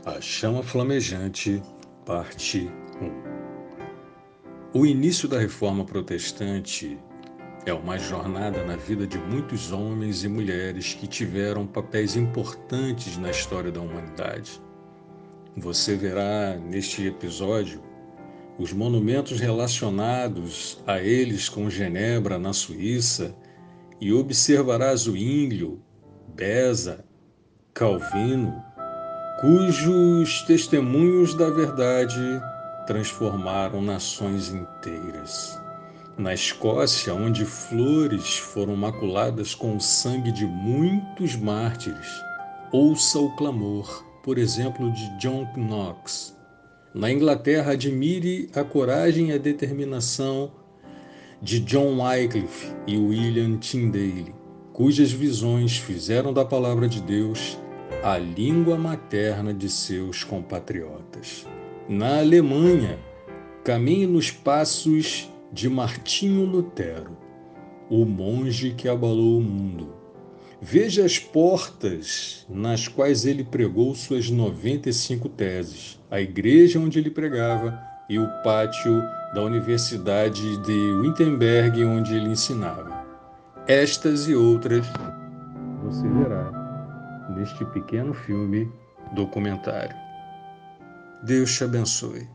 A Chama Flamejante, parte 1. O início da Reforma Protestante é uma jornada na vida de muitos homens e mulheres que tiveram papéis importantes na história da humanidade. Você verá neste episódio os monumentos relacionados a eles com Genebra, na Suíça, e observará Zwinglio, Beza, Calvino, cujos testemunhos da verdade transformaram nações inteiras. Na Escócia, onde flores foram maculadas com o sangue de muitos mártires, ouça o clamor, por exemplo, de John Knox. Na Inglaterra, admire a coragem e a determinação de John Wycliffe e William Tyndale, cujas visões fizeram da palavra de Deus a língua materna de seus compatriotas. Na Alemanha, caminhe nos passos de Martinho Lutero, o monge que abalou o mundo. Veja as portas nas quais ele pregou suas 95 teses, a igreja onde ele pregava e o pátio da Universidade de Wittenberg onde ele ensinava. Estas e outras você verá neste pequeno filme documentário. Deus te abençoe.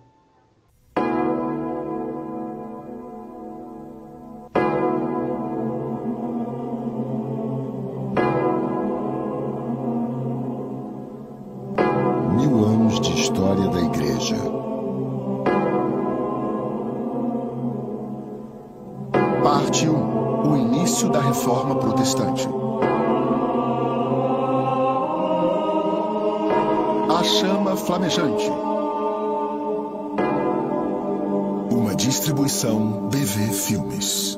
Mil anos de história da Igreja. Parte 1. O início da Reforma Protestante. A Chama Flamejante. Uma distribuição BV Filmes.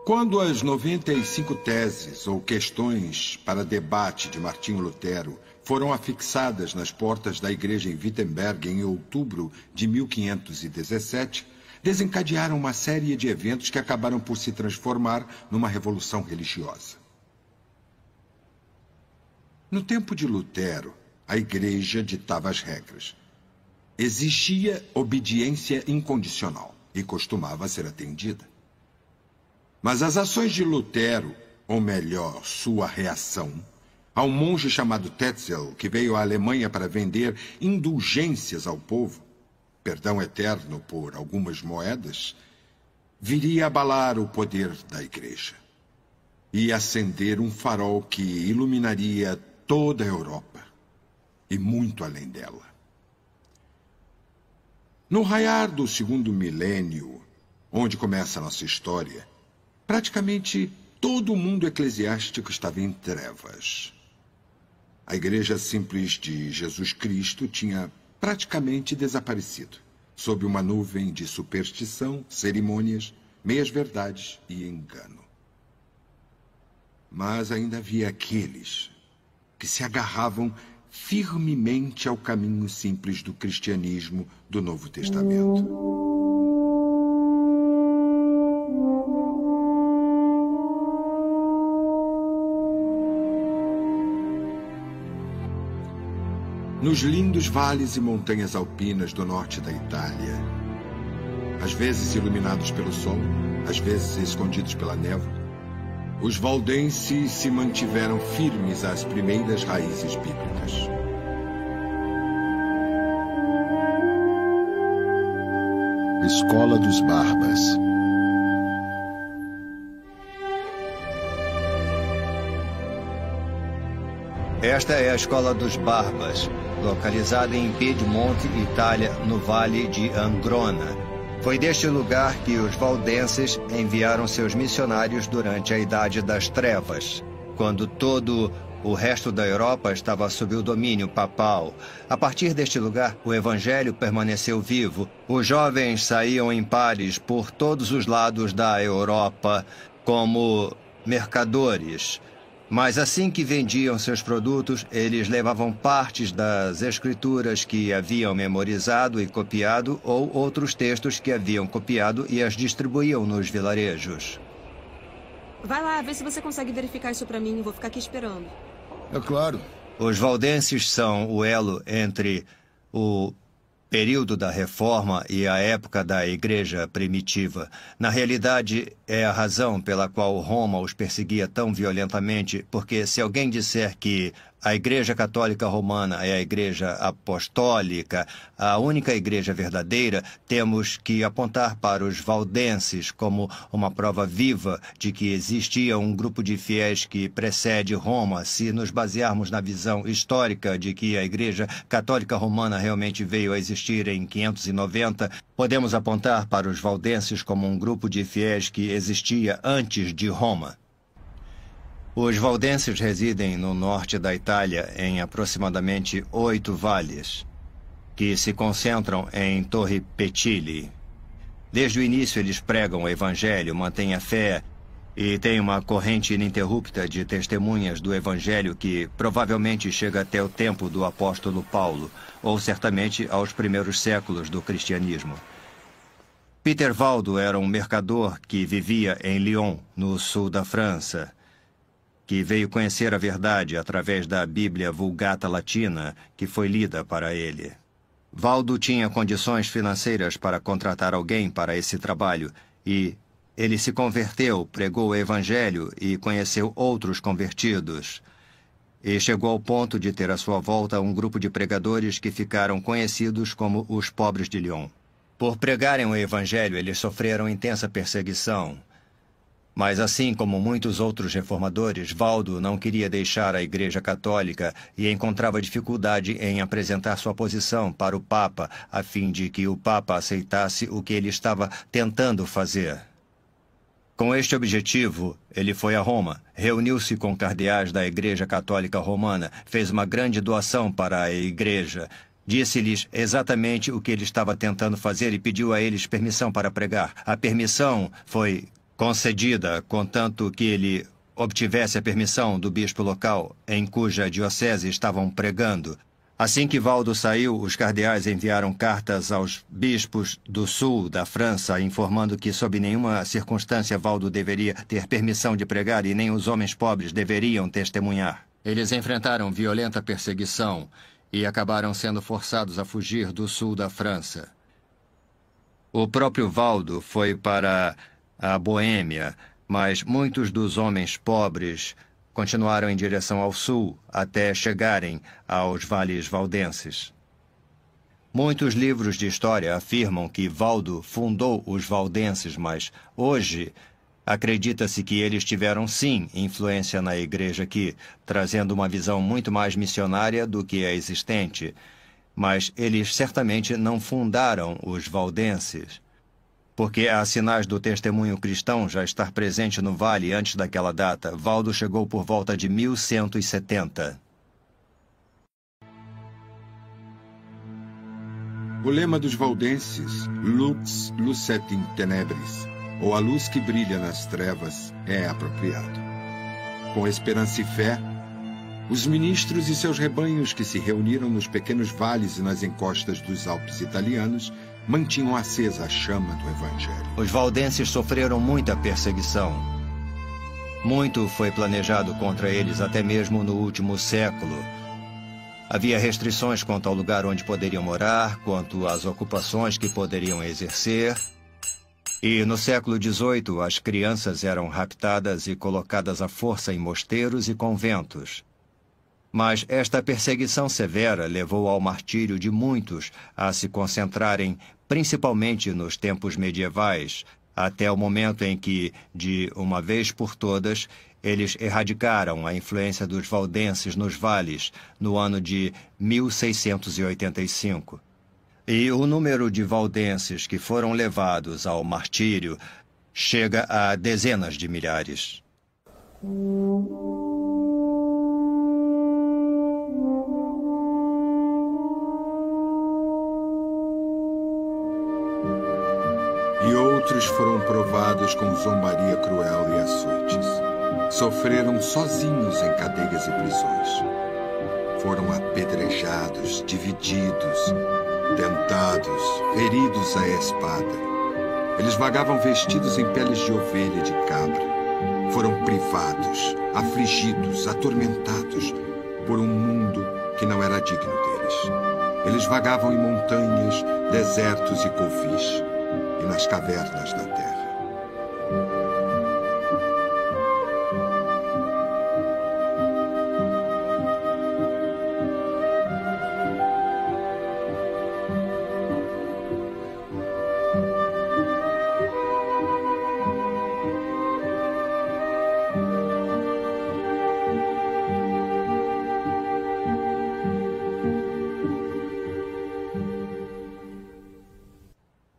Quando as 95 teses ou questões para debate de Martinho Lutero foram afixadas nas portas da igreja em Wittenberg em outubro de 1517, desencadearam uma série de eventos que acabaram por se transformar numa revolução religiosa. No tempo de Lutero, a igreja ditava as regras. Exigia obediência incondicional e costumava ser atendida. Mas as ações de Lutero, ou melhor, sua reação, ao monge chamado Tetzel, que veio à Alemanha para vender indulgências ao povo, perdão eterno por algumas moedas, viria abalar o poder da igreja e acender um farol que iluminaria toda a Europa e muito além dela. No raiar do segundo milênio, onde começa a nossa história, praticamente todo o mundo eclesiástico estava em trevas. A igreja simples de Jesus Cristo tinha praticamente desaparecido, sob uma nuvem de superstição, cerimônias, meias-verdades e engano. Mas ainda havia aqueles que se agarravam firmemente ao caminho simples do cristianismo do Novo Testamento. Nos lindos vales e montanhas alpinas do norte da Itália, às vezes iluminados pelo sol, às vezes escondidos pela névoa, os valdenses se mantiveram firmes às primeiras raízes bíblicas. Escola dos Barbas. Esta é a Escola dos Barbas, localizada em Piedmonte, Itália, no Vale de Angrona. Foi deste lugar que os valdenses enviaram seus missionários durante a Idade das Trevas, quando todo o resto da Europa estava sob o domínio papal. A partir deste lugar, o Evangelho permaneceu vivo. Os jovens saíam em pares por todos os lados da Europa como mercadores. Mas assim que vendiam seus produtos, eles levavam partes das escrituras que haviam memorizado e copiado ou outros textos que haviam copiado e as distribuíam nos vilarejos. Vai lá, vê se você consegue verificar isso pra mim. Eu vou ficar aqui esperando. É claro. Os valdenses são o elo entre o período da Reforma e a época da Igreja primitiva. Na realidade, é a razão pela qual Roma os perseguia tão violentamente, porque se alguém disser que a Igreja Católica Romana é a Igreja Apostólica, a única igreja verdadeira, temos que apontar para os valdenses como uma prova viva de que existia um grupo de fiéis que precede Roma. Se nos basearmos na visão histórica de que a Igreja Católica Romana realmente veio a existir em 590, podemos apontar para os valdenses como um grupo de fiéis que existia antes de Roma. Os valdenses residem no norte da Itália, em aproximadamente 8 vales, que se concentram em Torre Petilli. Desde o início eles pregam o Evangelho, mantêm a fé e têm uma corrente ininterrupta de testemunhas do Evangelho que provavelmente chega até o tempo do apóstolo Paulo, ou certamente aos primeiros séculos do cristianismo. Peter Valdo era um mercador que vivia em Lyon, no sul da França, que veio conhecer a verdade através da Bíblia Vulgata Latina, que foi lida para ele. Valdo tinha condições financeiras para contratar alguém para esse trabalho, e ele se converteu, pregou o Evangelho e conheceu outros convertidos. E chegou ao ponto de ter à sua volta um grupo de pregadores que ficaram conhecidos como os pobres de Lyon. Por pregarem o Evangelho, eles sofreram intensa perseguição. Mas assim como muitos outros reformadores, Valdo não queria deixar a Igreja Católica e encontrava dificuldade em apresentar sua posição para o Papa, a fim de que o Papa aceitasse o que ele estava tentando fazer. Com este objetivo, ele foi a Roma, reuniu-se com cardeais da Igreja Católica Romana, fez uma grande doação para a Igreja, disse-lhes exatamente o que ele estava tentando fazer e pediu a eles permissão para pregar. A permissão foi concedida, contanto que ele obtivesse a permissão do bispo local em cuja diocese estavam pregando. Assim que Valdo saiu, os cardeais enviaram cartas aos bispos do sul da França, informando que sob nenhuma circunstância Valdo deveria ter permissão de pregar e nem os homens pobres deveriam testemunhar. Eles enfrentaram violenta perseguição e acabaram sendo forçados a fugir do sul da França. O próprio Valdo foi para a Boêmia, mas muitos dos homens pobres continuaram em direção ao sul até chegarem aos vales valdenses. Muitos livros de história afirmam que Valdo fundou os valdenses, mas hoje acredita-se que eles tiveram sim influência na igreja aqui, trazendo uma visão muito mais missionária do que a existente. Mas eles certamente não fundaram os valdenses, porque há sinais do testemunho cristão já estar presente no vale antes daquela data. Valdo chegou por volta de 1170. O lema dos valdenses, Lux lucet in tenebris, ou a luz que brilha nas trevas, é apropriado. Com esperança e fé, os ministros e seus rebanhos que se reuniram nos pequenos vales e nas encostas dos Alpes italianos mantinham acesa a chama do Evangelho. Os valdenses sofreram muita perseguição. Muito foi planejado contra eles, até mesmo no último século. Havia restrições quanto ao lugar onde poderiam morar, quanto às ocupações que poderiam exercer. E no século XVIII, as crianças eram raptadas e colocadas à força em mosteiros e conventos. Mas esta perseguição severa levou ao martírio de muitos a se concentrarem principalmente nos tempos medievais, até o momento em que, de uma vez por todas, eles erradicaram a influência dos valdenses nos vales no ano de 1685. E o número de valdenses que foram levados ao martírio chega a dezenas de milhares. E outros foram provados com zombaria cruel e açoites. Sofreram sozinhos em cadeias e prisões. Foram apedrejados, divididos, tentados, feridos à espada. Eles vagavam vestidos em peles de ovelha e de cabra. Foram privados, afligidos, atormentados, por um mundo que não era digno deles. Eles vagavam em montanhas, desertos e covis, e nas cavernas da terra.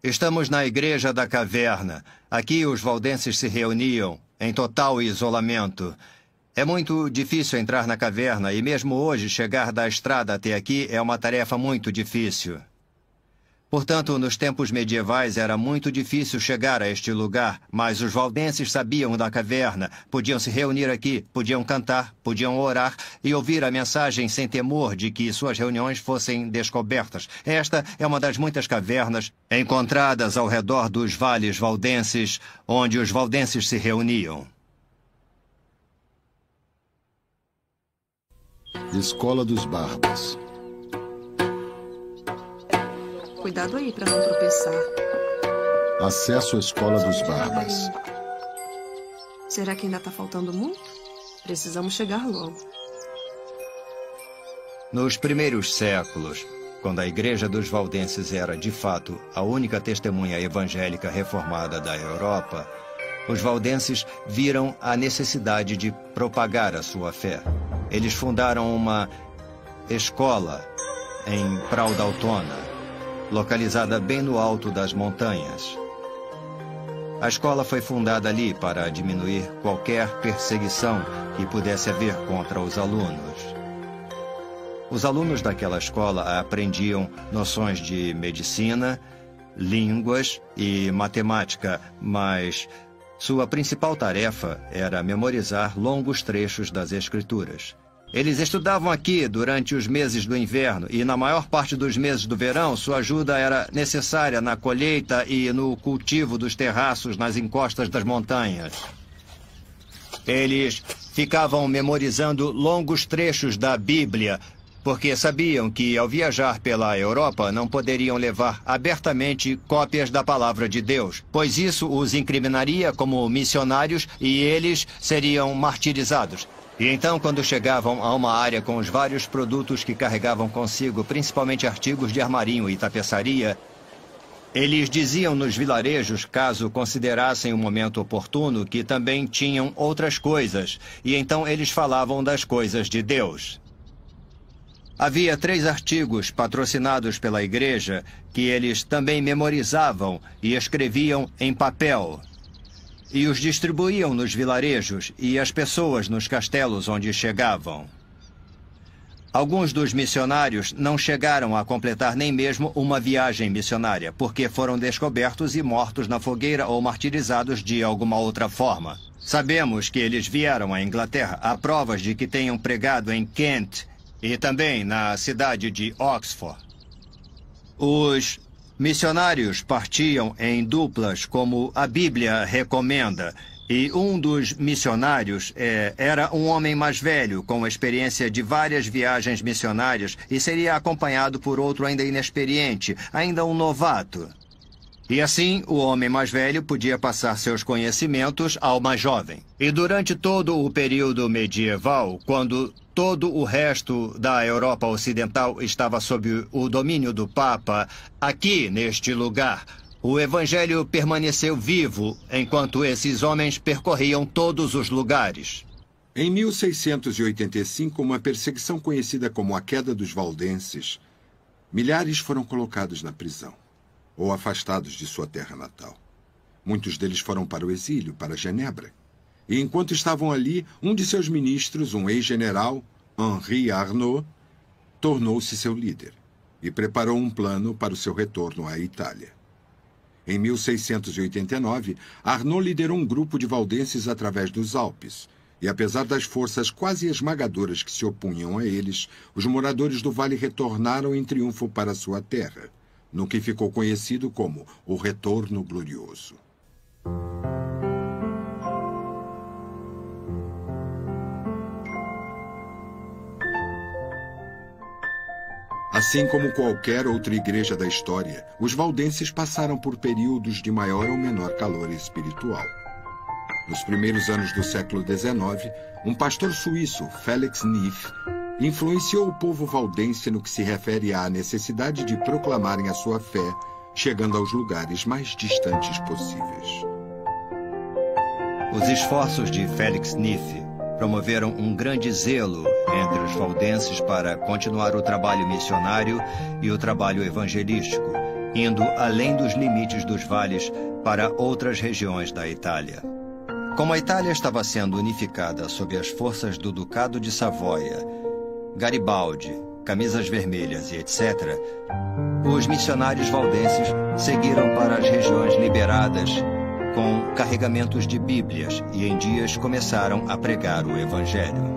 Estamos na Igreja da Caverna. Aqui os valdenses se reuniam, em total isolamento. É muito difícil entrar na caverna e mesmo hoje chegar da estrada até aqui é uma tarefa muito difícil. Portanto, nos tempos medievais era muito difícil chegar a este lugar, mas os valdenses sabiam da caverna, podiam se reunir aqui, podiam cantar, podiam orar e ouvir a mensagem sem temor de que suas reuniões fossem descobertas. Esta é uma das muitas cavernas encontradas ao redor dos vales valdenses, onde os valdenses se reuniam. Escola dos Barbas. Cuidado aí para não tropeçar. Acesso à Escola dos Barbas. Será que ainda está faltando muito? Precisamos chegar logo. Nos primeiros séculos, quando a Igreja dos Valdenses era, de fato, a única testemunha evangélica reformada da Europa, os valdenses viram a necessidade de propagar a sua fé. Eles fundaram uma escola em Praudaltona, localizada bem no alto das montanhas. A escola foi fundada ali para diminuir qualquer perseguição que pudesse haver contra os alunos. Os alunos daquela escola aprendiam noções de medicina, línguas e matemática, mas sua principal tarefa era memorizar longos trechos das Escrituras. Eles estudavam aqui durante os meses do inverno e, na maior parte dos meses do verão, sua ajuda era necessária na colheita e no cultivo dos terraços nas encostas das montanhas. Eles ficavam memorizando longos trechos da Bíblia, porque sabiam que, ao viajar pela Europa, não poderiam levar abertamente cópias da palavra de Deus, pois isso os incriminaria como missionários e eles seriam martirizados. E então, quando chegavam a uma área com os vários produtos que carregavam consigo, principalmente artigos de armarinho e tapeçaria, eles diziam nos vilarejos, caso considerassem o momento oportuno, que também tinham outras coisas, e então eles falavam das coisas de Deus. Havia 3 artigos patrocinados pela igreja que eles também memorizavam e escreviam em papel. E os distribuíam nos vilarejos e as pessoas nos castelos onde chegavam. Alguns dos missionários não chegaram a completar nem mesmo uma viagem missionária, porque foram descobertos e mortos na fogueira ou martirizados de alguma outra forma. Sabemos que eles vieram à Inglaterra. Há provas de que tenham pregado em Kent e também na cidade de Oxford. Os missionários partiam em duplas, como a Bíblia recomenda, e um dos missionários era um homem mais velho, com experiência de várias viagens missionárias, e seria acompanhado por outro ainda inexperiente, ainda um novato. E assim, o homem mais velho podia passar seus conhecimentos ao mais jovem. E durante todo o período medieval, quando todo o resto da Europa Ocidental estava sob o domínio do Papa, aqui, neste lugar, o Evangelho permaneceu vivo enquanto esses homens percorriam todos os lugares. Em 1685, uma perseguição conhecida como a Queda dos Valdenses, milhares foram colocados na prisão ou afastados de sua terra natal. Muitos deles foram para o exílio, para Genebra. E enquanto estavam ali, um de seus ministros, um ex-general, Henri Arnaud, tornou-se seu líder e preparou um plano para o seu retorno à Itália. Em 1689, Arnaud liderou um grupo de valdenses através dos Alpes, e apesar das forças quase esmagadoras que se opunham a eles, os moradores do vale retornaram em triunfo para sua terra, no que ficou conhecido como o Retorno Glorioso. Assim como qualquer outra igreja da história, os valdenses passaram por períodos de maior ou menor calor espiritual. Nos primeiros anos do século XIX, um pastor suíço, Felix Neff, influenciou o povo valdense no que se refere à necessidade de proclamarem a sua fé, chegando aos lugares mais distantes possíveis. Os esforços de Felix Neff promoveram um grande zelo entre os valdenses para continuar o trabalho missionário e o trabalho evangelístico, indo além dos limites dos vales para outras regiões da Itália. Como a Itália estava sendo unificada sob as forças do Ducado de Savoia, Garibaldi, Camisas Vermelhas e etc., os missionários valdenses seguiram para as regiões liberadas com carregamentos de Bíblias e em dias começaram a pregar o Evangelho.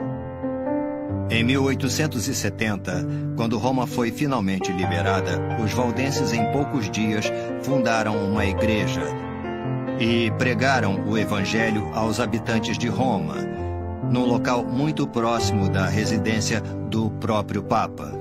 Em 1870, quando Roma foi finalmente liberada, os valdenses em poucos dias fundaram uma igreja e pregaram o Evangelho aos habitantes de Roma, num local muito próximo da residência do próprio Papa.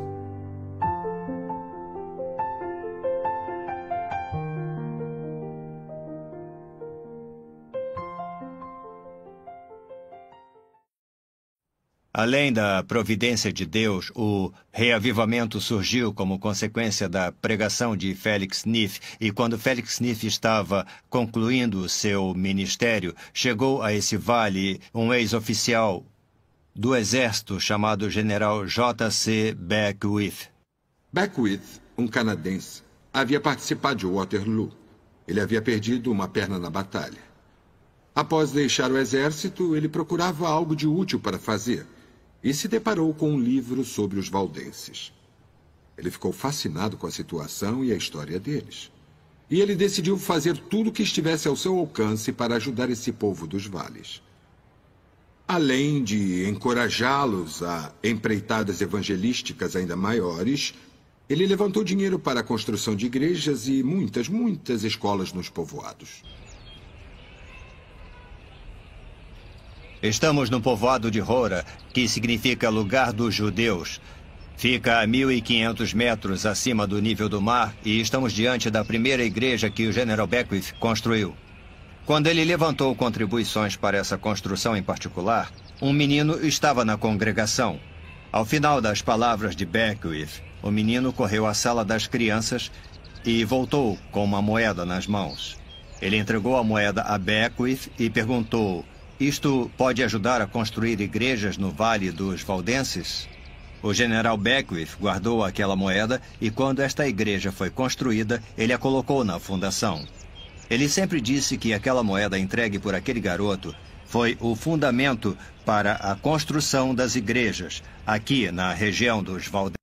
Além da providência de Deus, o reavivamento surgiu como consequência da pregação de Felix Neff, e quando Felix Neff estava concluindo seu ministério, chegou a esse vale um ex-oficial do exército chamado General J.C. Beckwith. Beckwith, um canadense, havia participado de Waterloo. Ele havia perdido uma perna na batalha. Após deixar o exército, ele procurava algo de útil para fazer e se deparou com um livro sobre os valdenses. Ele ficou fascinado com a situação e a história deles. E ele decidiu fazer tudo o que estivesse ao seu alcance para ajudar esse povo dos vales. Além de encorajá-los a empreitadas evangelísticas ainda maiores, ele levantou dinheiro para a construção de igrejas e muitas escolas nos povoados. Estamos no povoado de Hora, que significa lugar dos judeus. Fica a 1.500 metros acima do nível do mar e estamos diante da primeira igreja que o General Beckwith construiu. Quando ele levantou contribuições para essa construção em particular, um menino estava na congregação. Ao final das palavras de Beckwith, o menino correu à sala das crianças e voltou com uma moeda nas mãos. Ele entregou a moeda a Beckwith e perguntou: "Isto pode ajudar a construir igrejas no Vale dos Valdenses?" O general Beckwith guardou aquela moeda e quando esta igreja foi construída, ele a colocou na fundação. Ele sempre disse que aquela moeda entregue por aquele garoto foi o fundamento para a construção das igrejas aqui na região dos Valdenses.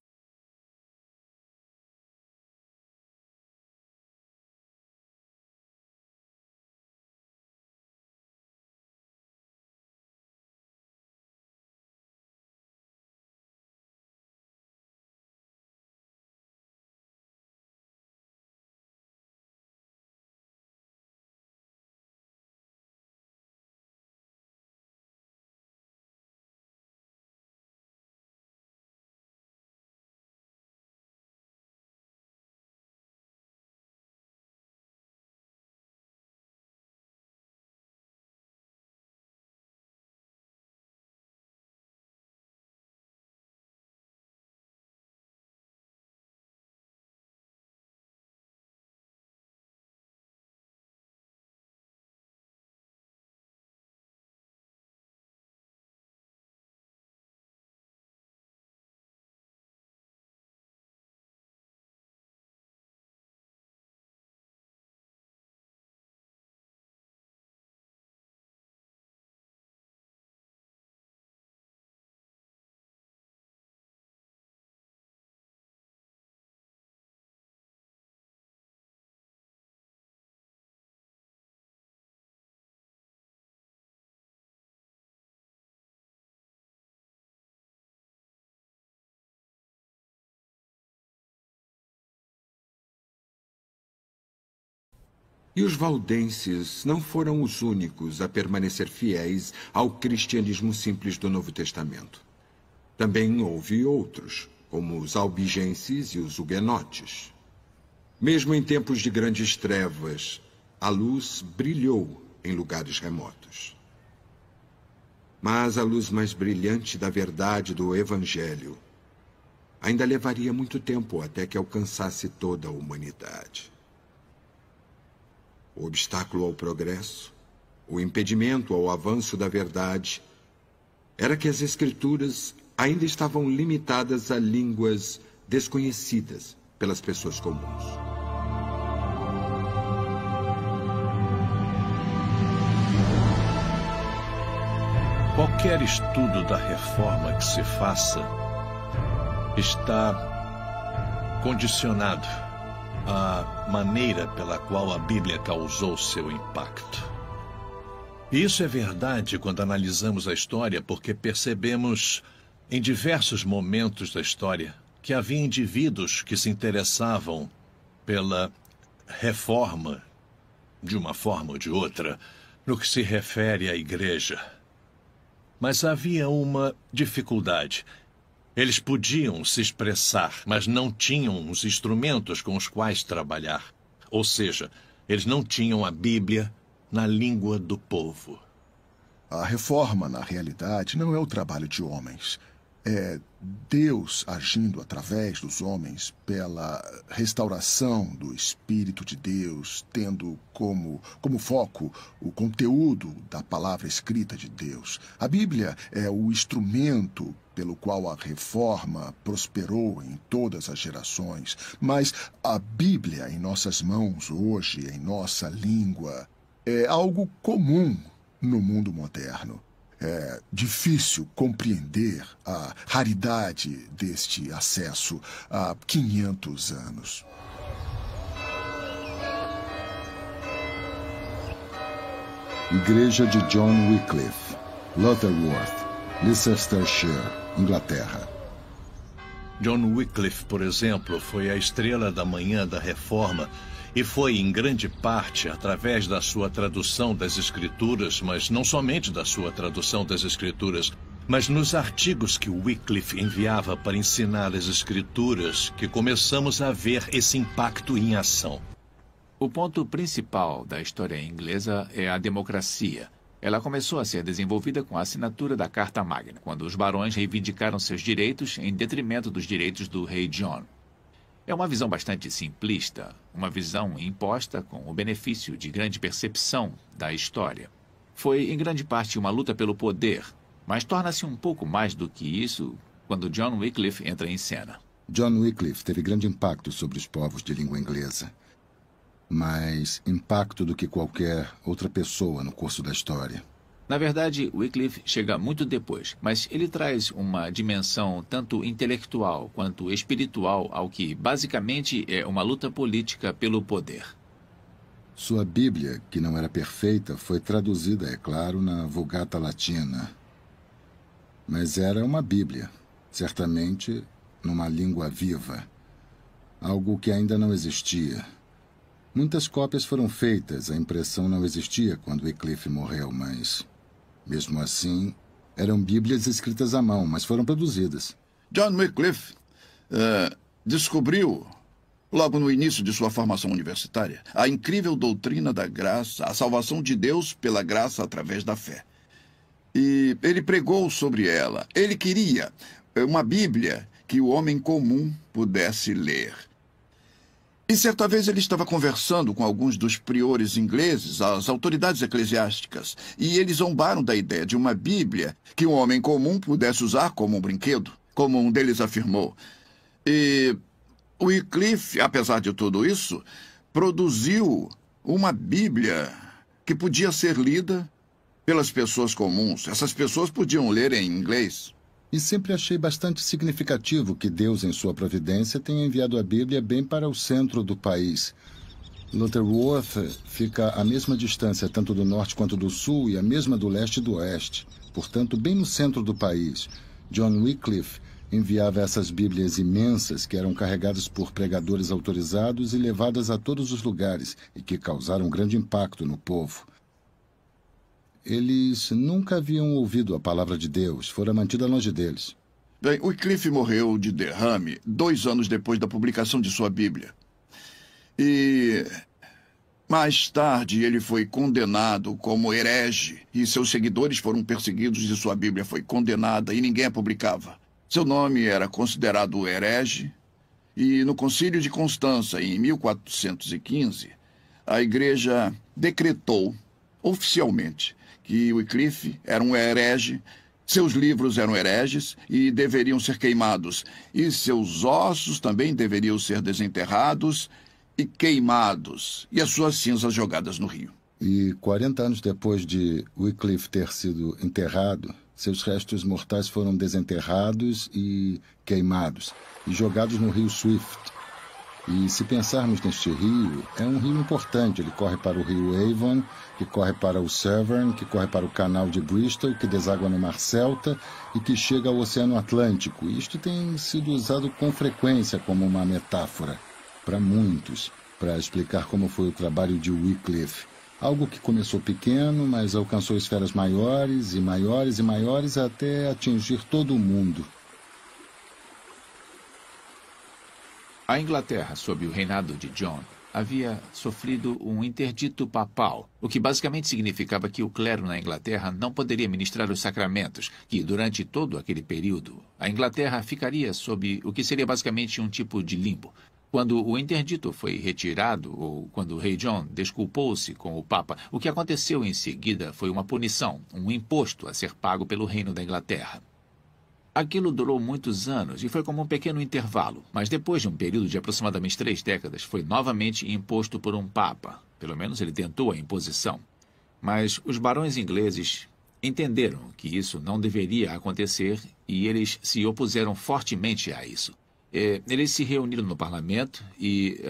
E os valdenses não foram os únicos a permanecer fiéis ao cristianismo simples do Novo Testamento. Também houve outros, como os albigenses e os huguenotes. Mesmo em tempos de grandes trevas, a luz brilhou em lugares remotos. Mas a luz mais brilhante da verdade do Evangelho ainda levaria muito tempo até que alcançasse toda a humanidade. O obstáculo ao progresso, o impedimento ao avanço da verdade, era que as Escrituras ainda estavam limitadas a línguas desconhecidas pelas pessoas comuns. Qualquer estudo da reforma que se faça está condicionado à maneira pela qual a Bíblia causou seu impacto. E isso é verdade quando analisamos a história, porque percebemos em diversos momentos da história que havia indivíduos que se interessavam pela reforma de uma forma ou de outra no que se refere à igreja. Mas havia uma dificuldade. Eles podiam se expressar, mas não tinham os instrumentos com os quais trabalhar. Ou seja, eles não tinham a Bíblia na língua do povo. A reforma, na realidade, não é o trabalho de homens. É Deus agindo através dos homens pela restauração do Espírito de Deus, tendo como foco o conteúdo da palavra escrita de Deus. A Bíblia é o instrumento pelo qual a reforma prosperou em todas as gerações. Mas a Bíblia em nossas mãos hoje, em nossa língua, é algo comum no mundo moderno. É difícil compreender a raridade deste acesso há 500 anos. Igreja de John Wycliffe, Lutterworth, Leicestershire, Inglaterra. John Wycliffe, por exemplo, foi a estrela da manhã da Reforma e foi, em grande parte, através da sua tradução das Escrituras, mas não somente da sua tradução das Escrituras, mas nos artigos que Wycliffe enviava para ensinar as Escrituras, que começamos a ver esse impacto em ação. O ponto principal da história inglesa é a democracia. Ela começou a ser desenvolvida com a assinatura da Carta Magna, quando os barões reivindicaram seus direitos em detrimento dos direitos do rei John. É uma visão bastante simplista, uma visão imposta com o benefício de grande percepção da história. Foi, em grande parte, uma luta pelo poder, mas torna-se um pouco mais do que isso quando John Wycliffe entra em cena. John Wycliffe teve grande impacto sobre os povos de língua inglesa. Mais impacto do que qualquer outra pessoa no curso da história. Na verdade, Wycliffe chega muito depois, mas ele traz uma dimensão tanto intelectual quanto espiritual ao que, basicamente, é uma luta política pelo poder. Sua Bíblia, que não era perfeita, foi traduzida, é claro, na Vulgata Latina. Mas era uma Bíblia, certamente numa língua viva, algo que ainda não existia. Muitas cópias foram feitas, a impressão não existia quando Wycliffe morreu, mas, mesmo assim, eram Bíblias escritas à mão, mas foram produzidas. John Wycliffe descobriu, logo no início de sua formação universitária, a incrível doutrina da graça, a salvação de Deus pela graça através da fé. E ele pregou sobre ela. Ele queria uma Bíblia que o homem comum pudesse ler. E certa vez ele estava conversando com alguns dos priores ingleses, as autoridades eclesiásticas, e eles zombaram da ideia de uma Bíblia que um homem comum pudesse usar como um brinquedo, como um deles afirmou. E Wycliffe, apesar de tudo isso, produziu uma Bíblia que podia ser lida pelas pessoas comuns. Essas pessoas podiam ler em inglês. E sempre achei bastante significativo que Deus, em sua providência, tenha enviado a Bíblia bem para o centro do país. Lutterworth fica à mesma distância, tanto do norte quanto do sul, e a mesma do leste e do oeste. Portanto, bem no centro do país. John Wycliffe enviava essas Bíblias imensas que eram carregadas por pregadores autorizados e levadas a todos os lugares, e que causaram um grande impacto no povo. Eles nunca haviam ouvido a palavra de Deus, fora mantida longe deles. Bem, Wycliffe morreu de derrame 2 anos depois da publicação de sua Bíblia. E mais tarde ele foi condenado como herege e seus seguidores foram perseguidos e sua Bíblia foi condenada e ninguém a publicava. Seu nome era considerado herege e no Concílio de Constança, em 1415, a Igreja decretou oficialmente que Wycliffe era um herege, seus livros eram hereges e deveriam ser queimados, e seus ossos também deveriam ser desenterrados e queimados, e as suas cinzas jogadas no rio. E 40 anos depois de Wycliffe ter sido enterrado, seus restos mortais foram desenterrados e queimados, e jogados no rio Swift. E se pensarmos neste rio, é um rio importante. Ele corre para o rio Avon, que corre para o Severn, que corre para o canal de Bristol, que deságua no Mar Celta e que chega ao Oceano Atlântico. Isto tem sido usado com frequência como uma metáfora para muitos, para explicar como foi o trabalho de Wycliffe. Algo que começou pequeno, mas alcançou esferas maiores e maiores e maiores até atingir todo o mundo. A Inglaterra, sob o reinado de John, havia sofrido um interdito papal, o que basicamente significava que o clero na Inglaterra não poderia ministrar os sacramentos, que durante todo aquele período a Inglaterra ficaria sob o que seria basicamente um tipo de limbo. Quando o interdito foi retirado, ou quando o rei John desculpou-se com o Papa, o que aconteceu em seguida foi uma punição, um imposto a ser pago pelo reino da Inglaterra. Aquilo durou muitos anos e foi como um pequeno intervalo, mas depois de um período de aproximadamente 3 décadas, foi novamente imposto por um Papa. Pelo menos ele tentou a imposição. Mas os barões ingleses entenderam que isso não deveria acontecer e eles se opuseram fortemente a isso. Eles se reuniram no parlamento e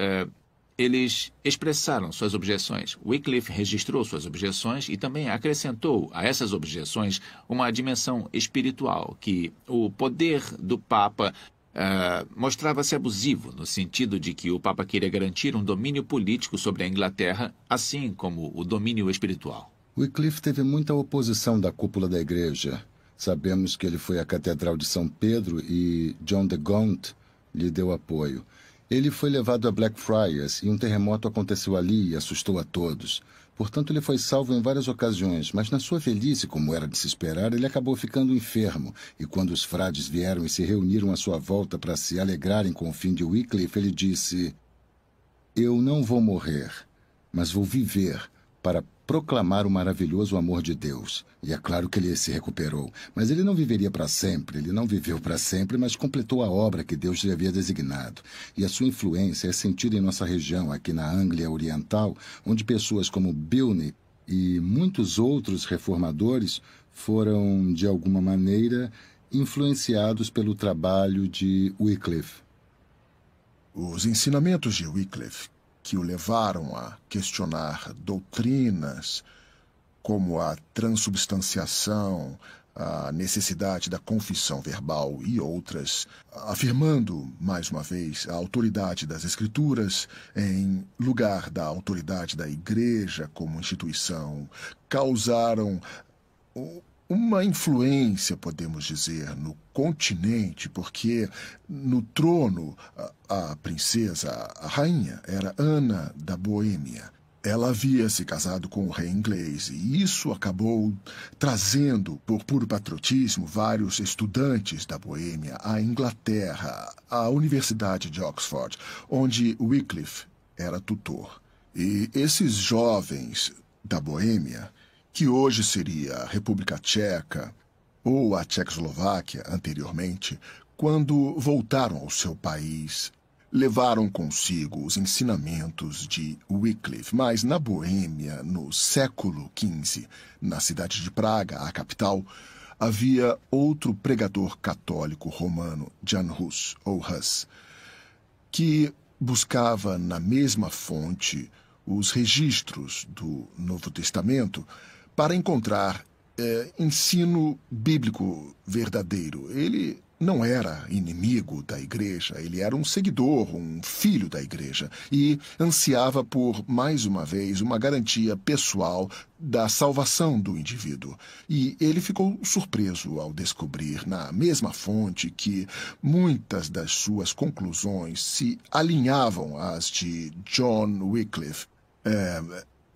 eles expressaram suas objeções. Wycliffe registrou suas objeções e também acrescentou a essas objeções uma dimensão espiritual, que o poder do Papa mostrava-se abusivo, no sentido de que o Papa queria garantir um domínio político sobre a Inglaterra, assim como o domínio espiritual. Wycliffe teve muita oposição da cúpula da igreja. Sabemos que ele foi à Catedral de São Pedro e John de Gaunt lhe deu apoio. Ele foi levado a Blackfriars e um terremoto aconteceu ali e assustou a todos. Portanto, ele foi salvo em várias ocasiões, mas na sua velhice, como era de se esperar, ele acabou ficando enfermo. E quando os frades vieram e se reuniram à sua volta para se alegrarem com o fim de Wycliffe, ele disse: "Eu não vou morrer, mas vou viver para proclamar o maravilhoso amor de Deus." E é claro que ele se recuperou. Mas ele não viveria para sempre. Ele não viveu para sempre, mas completou a obra que Deus lhe havia designado. E a sua influência é sentida em nossa região, aqui na Anglia Oriental, onde pessoas como Bilney e muitos outros reformadores foram, de alguma maneira, influenciados pelo trabalho de Wycliffe. Os ensinamentos de Wycliffe, que o levaram a questionar doutrinas como a transubstanciação, a necessidade da confissão verbal e outras, afirmando, mais uma vez, a autoridade das Escrituras em lugar da autoridade da Igreja como instituição, causaram uma influência, podemos dizer, no continente, porque no trono a princesa, a rainha, era Ana da Boêmia. Ela havia se casado com o rei inglês e isso acabou trazendo, por puro patriotismo, vários estudantes da Boêmia à Inglaterra, à Universidade de Oxford, onde Wycliffe era tutor. E esses jovens da Boêmia, que hoje seria a República Tcheca ou a Tchecoslováquia anteriormente, quando voltaram ao seu país, levaram consigo os ensinamentos de Wycliffe, mas na Boêmia, no século XV, na cidade de Praga, a capital, havia outro pregador católico romano, Jan Hus, ou Hus, que buscava na mesma fonte os registros do Novo Testamento para encontrar ensino bíblico verdadeiro. Ele não era inimigo da igreja, ele era um seguidor, um filho da igreja, e ansiava por, mais uma vez, uma garantia pessoal da salvação do indivíduo. E ele ficou surpreso ao descobrir, na mesma fonte, que muitas das suas conclusões se alinhavam às de John Wycliffe.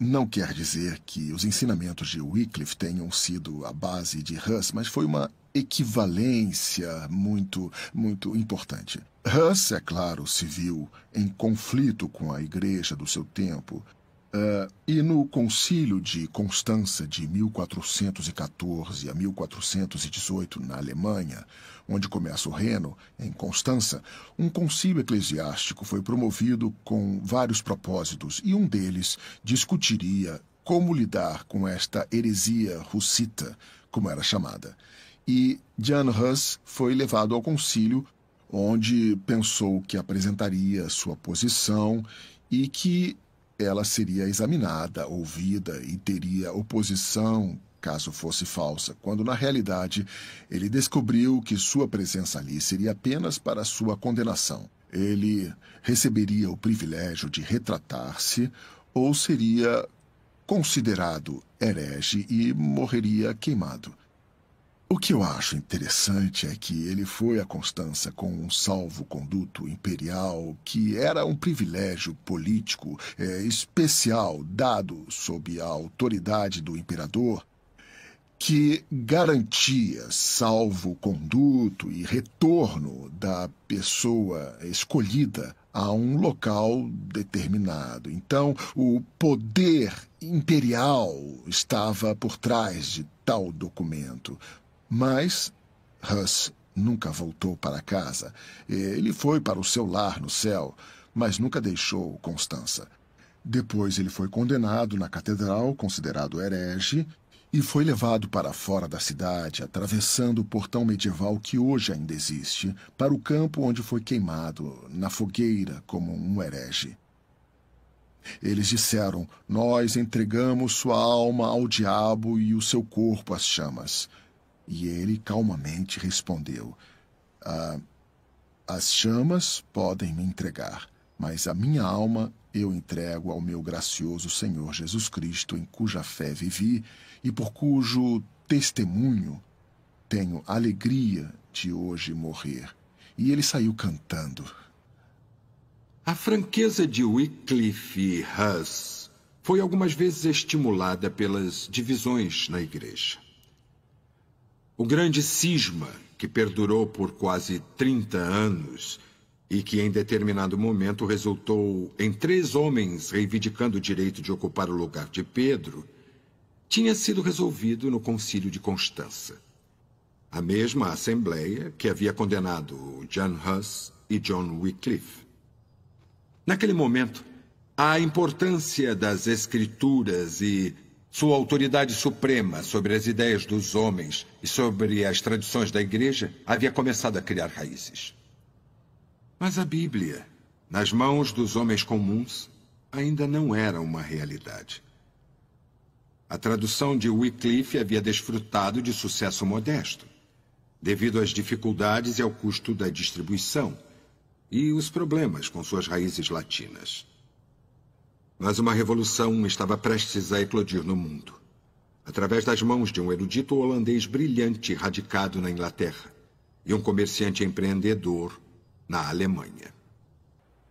Não quer dizer que os ensinamentos de Wycliffe tenham sido a base de Hus, mas foi uma equivalência muito importante. Hus, é claro, se viu em conflito com a igreja do seu tempo, e no Concílio de Constança de 1414 a 1418 na Alemanha, onde começa o Reno, em Constança, um concílio eclesiástico foi promovido com vários propósitos, e um deles discutiria como lidar com esta heresia hussita, como era chamada. E Jan Hus foi levado ao concílio, onde pensou que apresentaria sua posição e que ela seria examinada, ouvida e teria oposição caso fosse falsa, quando na realidade ele descobriu que sua presença ali seria apenas para sua condenação. Ele receberia o privilégio de retratar-se ou seria considerado herege e morreria queimado. O que eu acho interessante é que ele foi a Constança com um salvo-conduto imperial que era um privilégio político especial dado sob a autoridade do imperador, que garantia salvo-conduto e retorno da pessoa escolhida a um local determinado. Então, o poder imperial estava por trás de tal documento. Mas Hus nunca voltou para casa. Ele foi para o seu lar no céu, mas nunca deixou Constança. Depois ele foi condenado na catedral, considerado herege, e foi levado para fora da cidade, atravessando o portão medieval que hoje ainda existe, para o campo onde foi queimado, na fogueira, como um herege. Eles disseram: "Nós entregamos sua alma ao diabo e o seu corpo às chamas." E ele calmamente respondeu: "As chamas podem me entregar, mas a minha alma eu entrego ao meu gracioso Senhor Jesus Cristo, em cuja fé vivi e por cujo testemunho tenho alegria de hoje morrer." E ele saiu cantando. A franqueza de Wycliffe e Hus foi algumas vezes estimulada pelas divisões na igreja. O grande cisma, que perdurou por quase 30 anos e que em determinado momento resultou em 3 homens reivindicando o direito de ocupar o lugar de Pedro, tinha sido resolvido no Concílio de Constança. A mesma Assembleia que havia condenado Jan Hus e John Wycliffe. Naquele momento, a importância das Escrituras e sua autoridade suprema sobre as ideias dos homens e sobre as tradições da igreja havia começado a criar raízes. Mas a Bíblia, nas mãos dos homens comuns, ainda não era uma realidade. A tradução de Wycliffe havia desfrutado de sucesso modesto, devido às dificuldades e ao custo da distribuição e os problemas com suas raízes latinas. Mas uma revolução estava prestes a eclodir no mundo, através das mãos de um erudito holandês brilhante radicado na Inglaterra e um comerciante empreendedor na Alemanha.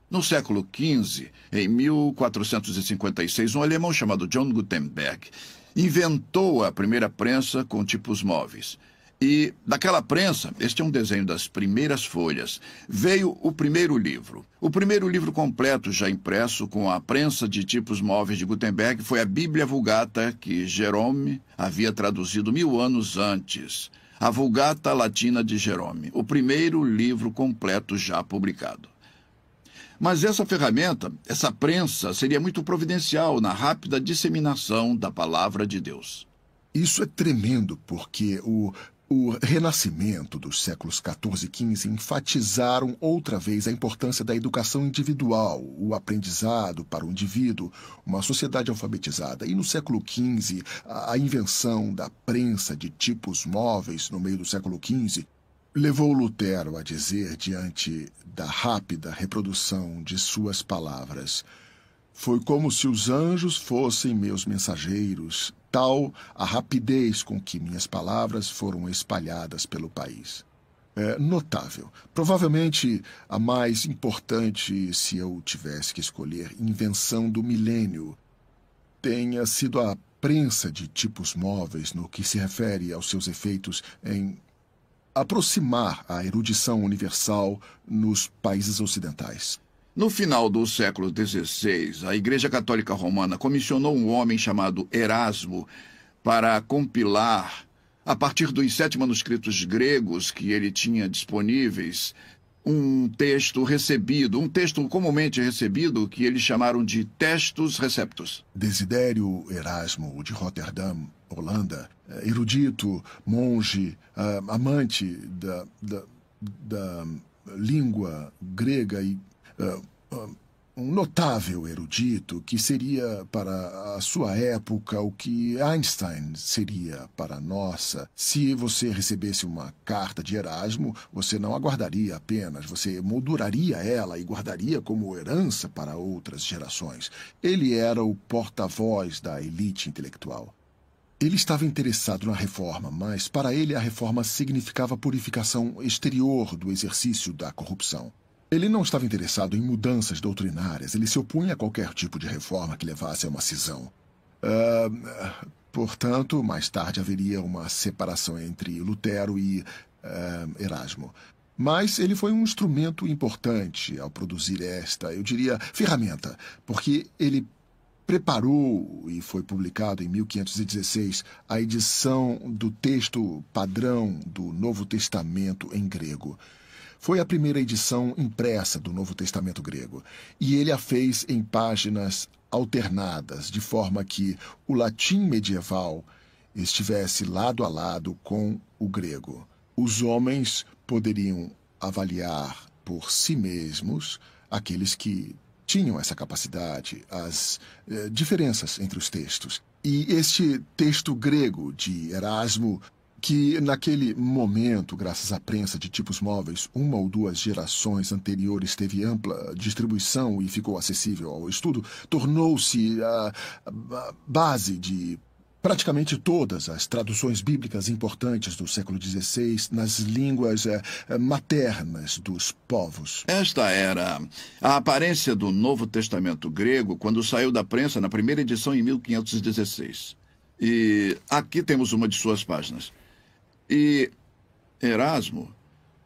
No século XV, em 1456, um alemão chamado John Gutenberg inventou a primeira prensa com tipos móveis. E daquela prensa, este é um desenho das primeiras folhas, veio o primeiro livro. O primeiro livro completo, já impresso com a prensa de tipos móveis de Gutenberg, foi a Bíblia Vulgata, que Jerome havia traduzido 1000 anos antes. A Vulgata Latina de Jerome, o primeiro livro completo já publicado. Mas essa ferramenta, essa prensa, seria muito providencial na rápida disseminação da palavra de Deus. Isso é tremendo, porque o renascimento dos séculos XIV e XV enfatizaram outra vez a importância da educação individual, o aprendizado para o indivíduo, uma sociedade alfabetizada. E no século XV, a invenção da prensa de tipos móveis no meio do século XV levou Lutero a dizer, diante da rápida reprodução de suas palavras: foi como se os anjos fossem meus mensageiros, tal a rapidez com que minhas palavras foram espalhadas pelo país. É notável. Provavelmente a mais importante, se eu tivesse que escolher, invenção do milênio tenha sido a prensa de tipos móveis no que se refere aos seus efeitos em aproximar a erudição universal nos países ocidentais. No final do século XVI, a Igreja Católica Romana comissionou um homem chamado Erasmo para compilar, a partir dos 7 manuscritos gregos que ele tinha disponíveis, um texto comumente recebido, que eles chamaram de Textus Receptus. Desidério Erasmo, de Rotterdam, Holanda, erudito, monge, amante da língua grega e um notável erudito que seria para a sua época o que Einstein seria para a nossa. Se você recebesse uma carta de Erasmo, você não aguardaria apenas, você molduraria ela e guardaria como herança para outras gerações. Ele era o porta-voz da elite intelectual. Ele estava interessado na reforma, mas para ele a reforma significava a purificação exterior do exercício da corrupção. Ele não estava interessado em mudanças doutrinárias, ele se opunha a qualquer tipo de reforma que levasse a uma cisão. Portanto, mais tarde haveria uma separação entre Lutero e Erasmo. Mas ele foi um instrumento importante ao produzir esta, eu diria, ferramenta, porque ele preparou e foi publicado em 1516 a edição do texto padrão do Novo Testamento em grego. Foi a primeira edição impressa do Novo Testamento grego, e ele a fez em páginas alternadas, de forma que o latim medieval estivesse lado a lado com o grego. Os homens poderiam avaliar por si mesmos, aqueles que tinham essa capacidade, as diferenças entre os textos. E este texto grego de Erasmo, que naquele momento, graças à prensa de tipos móveis, 1 ou 2 gerações anteriores teve ampla distribuição e ficou acessível ao estudo, tornou-se a base de praticamente todas as traduções bíblicas importantes do século XVI nas línguas maternas dos povos. Esta era a aparência do Novo Testamento grego quando saiu da prensa na primeira edição em 1516. E aqui temos uma de suas páginas. E Erasmo,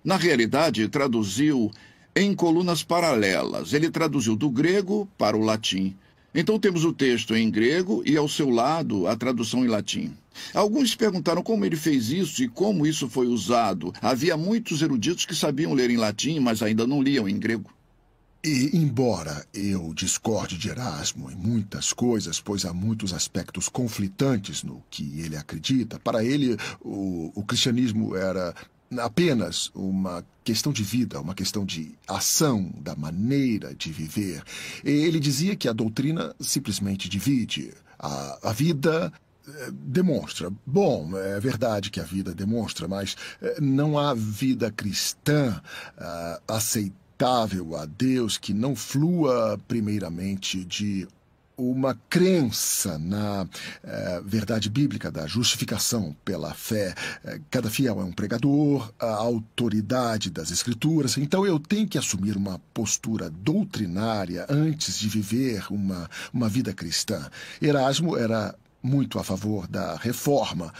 na realidade, traduziu em colunas paralelas. Ele traduziu do grego para o latim. Então temos o texto em grego e, ao seu lado, a tradução em latim. Alguns perguntaram como ele fez isso e como isso foi usado. Havia muitos eruditos que sabiam ler em latim, mas ainda não liam em grego. E, embora eu discorde de Erasmo em muitas coisas, pois há muitos aspectos conflitantes no que ele acredita, para ele o cristianismo era apenas uma questão de vida, uma questão de ação, da maneira de viver. Ele dizia que a doutrina simplesmente divide. A vida demonstra. Bom, é verdade que a vida demonstra, mas não há vida cristã aceitável a Deus que não flua primeiramente de uma crença na verdade bíblica da justificação pela fé. Cada fiel é um pregador, a autoridade das Escrituras. Então eu tenho que assumir uma postura doutrinária antes de viver uma vida cristã. Erasmo era muito a favor da reforma,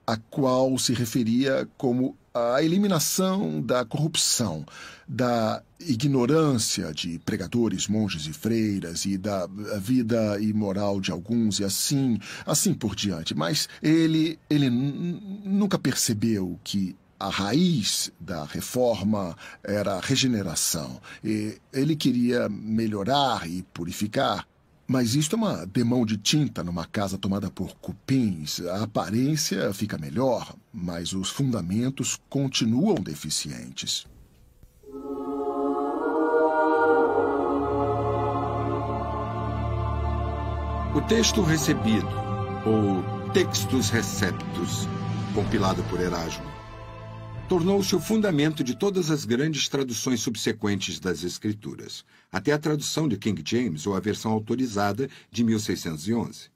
a qual se referia como a eliminação da corrupção, da ignorância de pregadores, monges e freiras e da vida imoral de alguns e assim por diante. Mas ele nunca percebeu que a raiz da reforma era a regeneração. E ele queria melhorar e purificar. Mas isto é uma demão de tinta numa casa tomada por cupins. A aparência fica melhor, mas os fundamentos continuam deficientes. O texto recebido, ou Textus Receptus, compilado por Erasmo, tornou-se o fundamento de todas as grandes traduções subsequentes das Escrituras, até a tradução de King James ou a versão autorizada de 1611.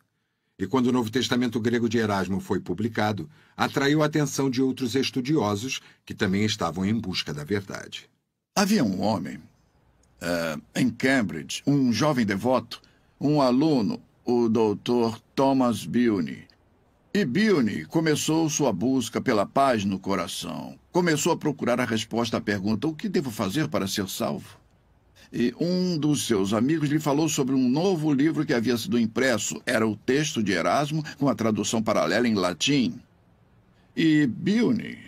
E quando o Novo Testamento grego de Erasmo foi publicado, atraiu a atenção de outros estudiosos que também estavam em busca da verdade. Havia um homem em Cambridge, um jovem devoto, um aluno, o Dr. Thomas Bilney. E Bilney começou sua busca pela paz no coração. Começou a procurar a resposta à pergunta: o que devo fazer para ser salvo? E um dos seus amigos lhe falou sobre um novo livro que havia sido impresso. Era o texto de Erasmo, com a tradução paralela em latim. E Bilney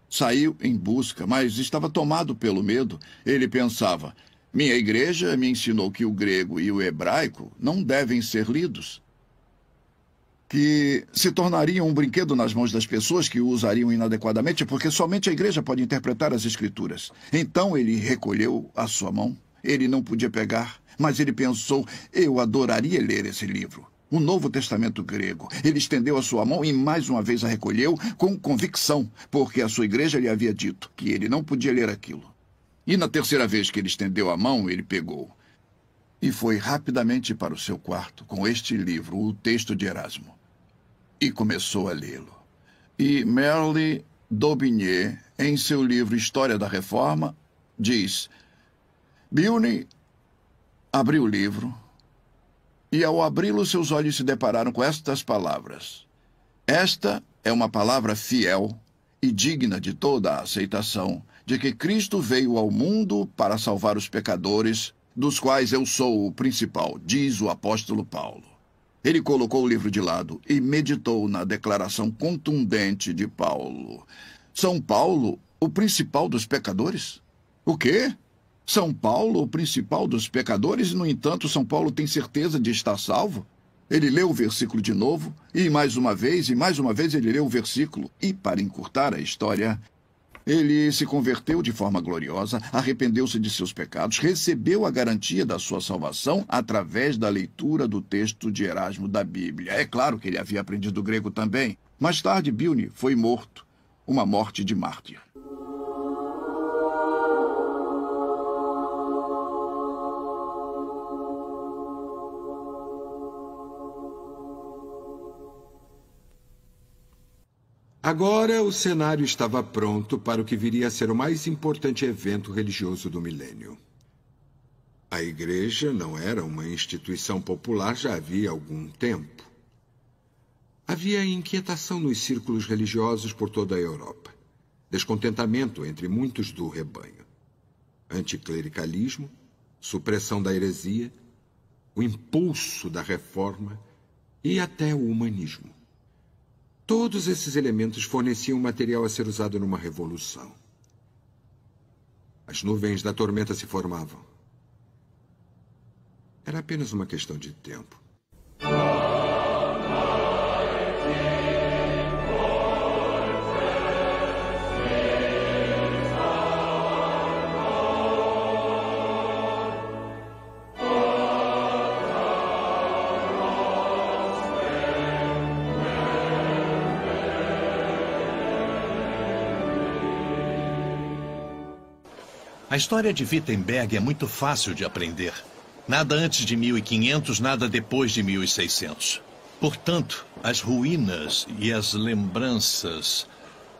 saiu em busca, mas estava tomado pelo medo. Ele pensava: minha igreja me ensinou que o grego e o hebraico não devem ser lidos, que se tornariam um brinquedo nas mãos das pessoas que o usariam inadequadamente, porque somente a igreja pode interpretar as Escrituras. Então ele recolheu a sua mão. Ele não podia pegar, mas ele pensou: eu adoraria ler esse livro, o Novo Testamento grego. Ele estendeu a sua mão e mais uma vez a recolheu com convicção, porque a sua igreja lhe havia dito que ele não podia ler aquilo. E na terceira vez que ele estendeu a mão, ele pegou e foi rapidamente para o seu quarto com este livro, o texto de Erasmo, e começou a lê-lo. E Merle Daubigné, em seu livro História da Reforma, diz: Bilney abriu o livro e, ao abri-lo, seus olhos se depararam com estas palavras: esta é uma palavra fiel e digna de toda a aceitação, de que Cristo veio ao mundo para salvar os pecadores, dos quais eu sou o principal, diz o apóstolo Paulo. Ele colocou o livro de lado e meditou na declaração contundente de Paulo. São Paulo, o principal dos pecadores? O quê? São Paulo, o principal dos pecadores, e, no entanto, São Paulo tem certeza de estar salvo? Ele leu o versículo de novo, e mais uma vez ele leu o versículo. E, para encurtar a história, ele se converteu de forma gloriosa, arrependeu-se de seus pecados, recebeu a garantia da sua salvação através da leitura do texto de Erasmo da Bíblia. É claro que ele havia aprendido grego também. Mais tarde, Bilney foi morto, uma morte de mártir. Agora o cenário estava pronto para o que viria a ser o mais importante evento religioso do milênio. A igreja não era uma instituição popular já havia algum tempo. Havia inquietação nos círculos religiosos por toda a Europa, descontentamento entre muitos do rebanho, anticlericalismo, supressão da heresia, o impulso da reforma e até o humanismo. Todos esses elementos forneciam material a ser usado numa revolução. As nuvens da tormenta se formavam. Era apenas uma questão de tempo. A história de Wittenberg é muito fácil de aprender. Nada antes de 1500, nada depois de 1600. Portanto, as ruínas e as lembranças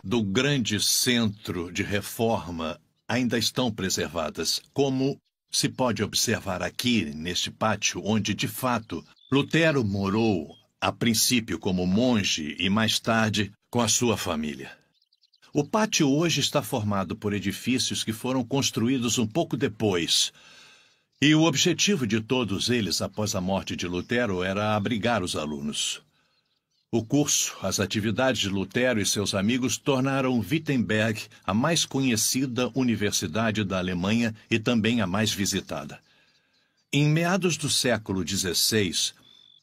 do grande centro de reforma ainda estão preservadas, como se pode observar aqui, neste pátio, onde, de fato, Lutero morou, a princípio como monge e mais tarde com a sua família. O pátio hoje está formado por edifícios que foram construídos um pouco depois. E o objetivo de todos eles, após a morte de Lutero, era abrigar os alunos. O curso, as atividades de Lutero e seus amigos tornaram Wittenberg a mais conhecida universidade da Alemanha e também a mais visitada. Em meados do século XVI,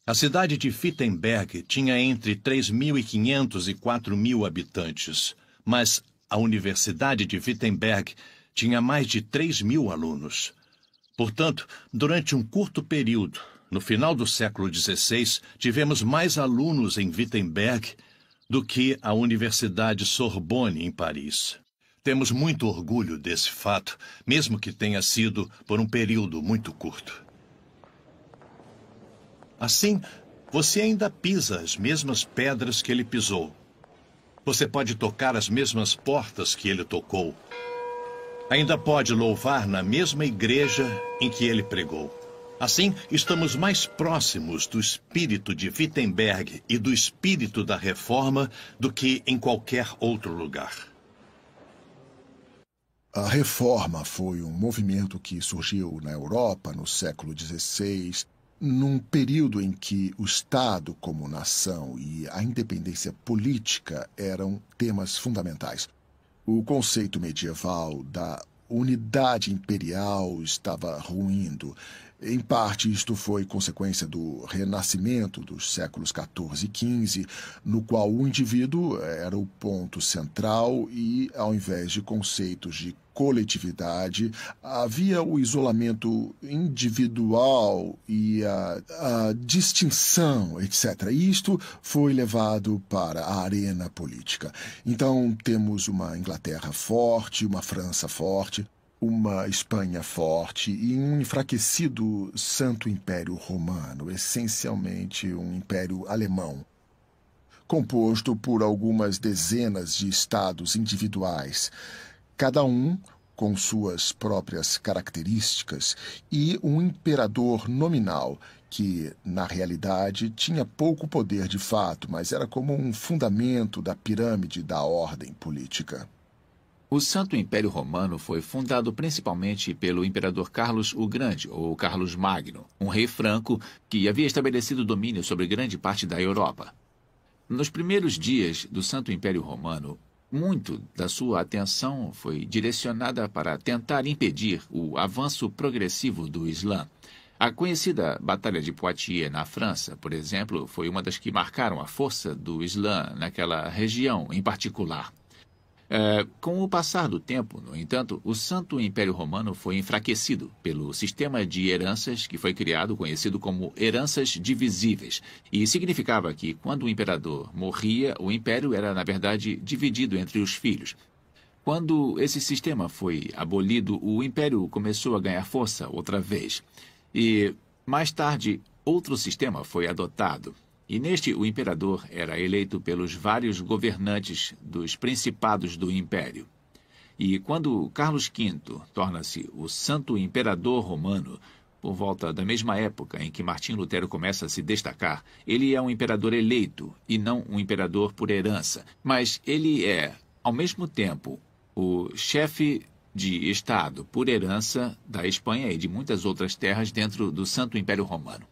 a cidade de Wittenberg tinha entre 3.500 e 4.000 habitantes. Mas a Universidade de Wittenberg tinha mais de 3.000 alunos. Portanto, durante um curto período, no final do século XVI, tivemos mais alunos em Wittenberg do que a Universidade Sorbonne, em Paris. Temos muito orgulho desse fato, mesmo que tenha sido por um período muito curto. Assim, você ainda pisa as mesmas pedras que ele pisou. Você pode tocar as mesmas portas que ele tocou. Ainda pode louvar na mesma igreja em que ele pregou. Assim, estamos mais próximos do espírito de Wittenberg e do espírito da Reforma do que em qualquer outro lugar. A Reforma foi um movimento que surgiu na Europa no século XVI, num período em que o Estado como nação e a independência política eram temas fundamentais. O conceito medieval da unidade imperial estava ruindo. Em parte, isto foi consequência do renascimento dos séculos XIV e XV, no qual o indivíduo era o ponto central e, ao invés de conceitos de coletividade, havia o isolamento individual e a distinção, etc. E isto foi levado para a arena política. Então, temos uma Inglaterra forte, uma França forte, uma Espanha forte e um enfraquecido Santo Império Romano, essencialmente um império alemão, composto por algumas dezenas de estados individuais, cada um com suas próprias características, e um imperador nominal que, na realidade, tinha pouco poder de fato, mas era como um fundamento da pirâmide da ordem política. O Santo Império Romano foi fundado principalmente pelo imperador Carlos o Grande, ou Carlos Magno, um rei franco que havia estabelecido domínio sobre grande parte da Europa. Nos primeiros dias do Santo Império Romano, muito da sua atenção foi direcionada para tentar impedir o avanço progressivo do Islã. A conhecida Batalha de Poitiers, na França, por exemplo, foi uma das que marcaram a força do Islã naquela região em particular. Com o passar do tempo, no entanto, o Santo Império Romano foi enfraquecido pelo sistema de heranças que foi criado, conhecido como heranças divisíveis, e significava que, quando o imperador morria, o império era, na verdade, dividido entre os filhos. Quando esse sistema foi abolido, o império começou a ganhar força outra vez. E, mais tarde, outro sistema foi adotado. E neste, o imperador era eleito pelos vários governantes dos principados do império. E quando Carlos V torna-se o Santo Imperador Romano, por volta da mesma época em que Martim Lutero começa a se destacar, ele é um imperador eleito e não um imperador por herança. Mas ele é, ao mesmo tempo, o chefe de Estado por herança da Espanha e de muitas outras terras dentro do Santo Império Romano.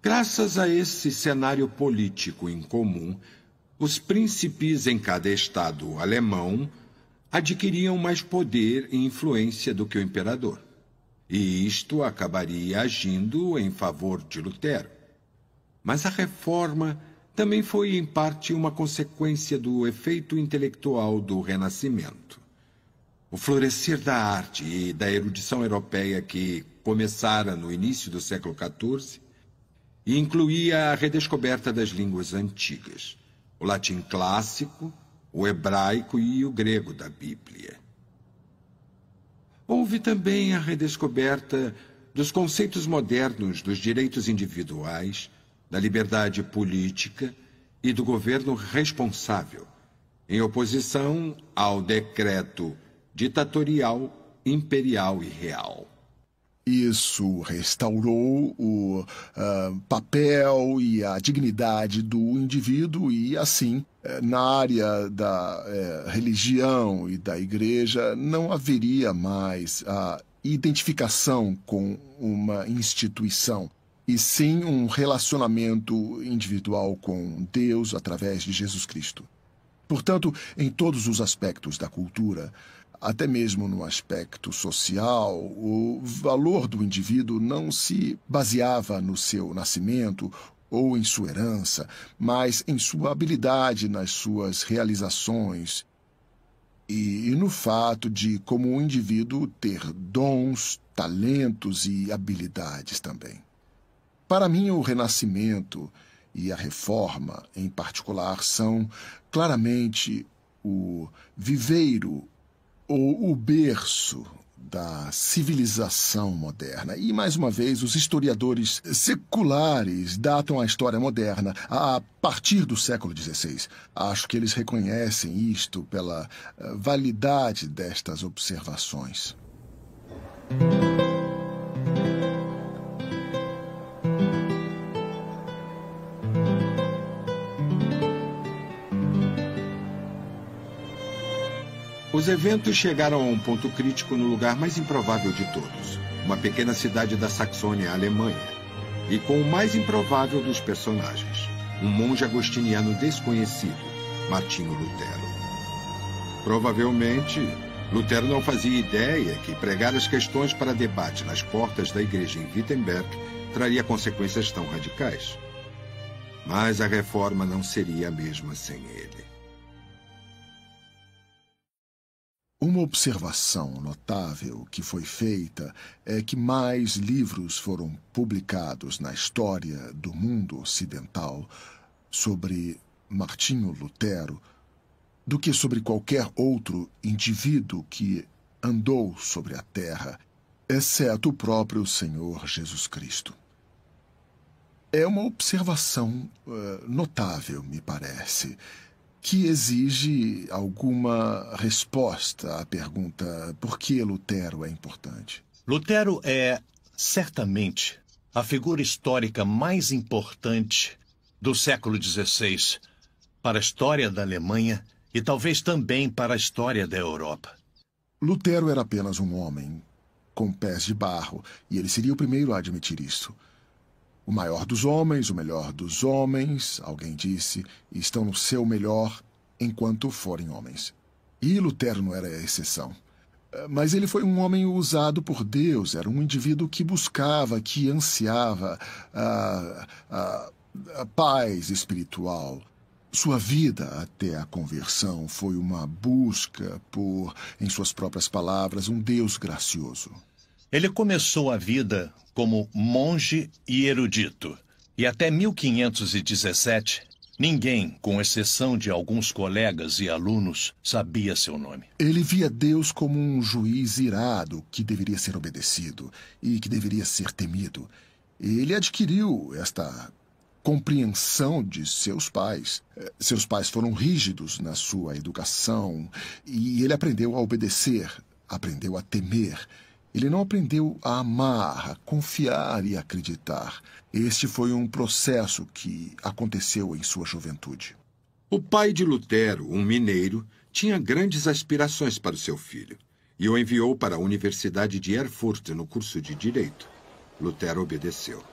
Graças a esse cenário político incomum, os príncipes em cada estado alemão adquiriam mais poder e influência do que o imperador. E isto acabaria agindo em favor de Lutero. Mas a reforma também foi, em parte, uma consequência do efeito intelectual do Renascimento. O florescer da arte e da erudição europeia que começara no início do século XIV e incluía a redescoberta das línguas antigas, o latim clássico, o hebraico e o grego da Bíblia. Houve também a redescoberta dos conceitos modernos dos direitos individuais, da liberdade política e do governo responsável, em oposição ao decreto ditatorial, imperial e real. Isso restaurou o papel e a dignidade do indivíduo e, assim, na área da religião e da igreja, não haveria mais a identificação com uma instituição, e sim um relacionamento individual com Deus através de Jesus Cristo. Portanto, em todos os aspectos da cultura, até mesmo no aspecto social, o valor do indivíduo não se baseava no seu nascimento ou em sua herança, mas em sua habilidade nas suas realizações e no fato de, como o indivíduo, ter dons, talentos e habilidades também. Para mim, o Renascimento e a Reforma, em particular, são claramente o viveiro o berço da civilização moderna. E, mais uma vez, os historiadores seculares datam a história moderna a partir do século XVI. Acho que eles reconhecem isto pela validade destas observações. Os eventos chegaram a um ponto crítico no lugar mais improvável de todos, uma pequena cidade da Saxônia, Alemanha, e com o mais improvável dos personagens, um monge agostiniano desconhecido, Martinho Lutero. Provavelmente, Lutero não fazia ideia que pregar as questões para debate nas portas da igreja em Wittenberg traria consequências tão radicais. Mas a reforma não seria a mesma sem ele. Uma observação notável que foi feita é que mais livros foram publicados na história do mundo ocidental sobre Martinho Lutero do que sobre qualquer outro indivíduo que andou sobre a terra, exceto o próprio Senhor Jesus Cristo. É uma observação notável, me parece, que exige alguma resposta à pergunta por que Lutero é importante. Lutero é, certamente, a figura histórica mais importante do século XVI para a história da Alemanha e talvez também para a história da Europa. Lutero era apenas um homem com pés de barro, e ele seria o primeiro a admitir isso. O maior dos homens, o melhor dos homens, alguém disse, estão no seu melhor enquanto forem homens. E Lutero não era a exceção. Mas ele foi um homem usado por Deus, era um indivíduo que buscava, que ansiava a paz espiritual. Sua vida até a conversão foi uma busca por, em suas próprias palavras, um Deus gracioso. Ele começou a vida como monge e erudito, e até 1517, ninguém, com exceção de alguns colegas e alunos, sabia seu nome. Ele via Deus como um juiz irado que deveria ser obedecido e que deveria ser temido. Ele adquiriu esta compreensão de seus pais. Seus pais foram rígidos na sua educação e ele aprendeu a obedecer, aprendeu a temer. Ele não aprendeu a amar, a confiar e acreditar. Este foi um processo que aconteceu em sua juventude. O pai de Lutero, um mineiro, tinha grandes aspirações para o seu filho e o enviou para a Universidade de Erfurt no curso de Direito. Lutero obedeceu.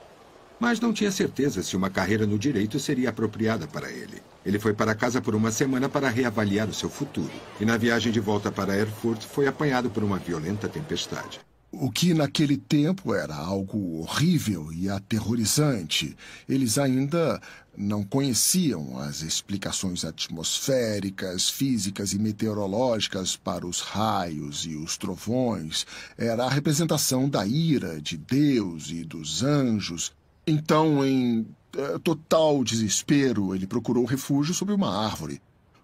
Mas não tinha certeza se uma carreira no direito seria apropriada para ele. Ele foi para casa por uma semana para reavaliar o seu futuro. E na viagem de volta para Erfurt foi apanhado por uma violenta tempestade. O que naquele tempo era algo horrível e aterrorizante. Eles ainda não conheciam as explicações atmosféricas, físicas e meteorológicas para os raios e os trovões. Era a representação da ira de Deus e dos anjos. Então, em total desespero, ele procurou refúgio sob uma árvore.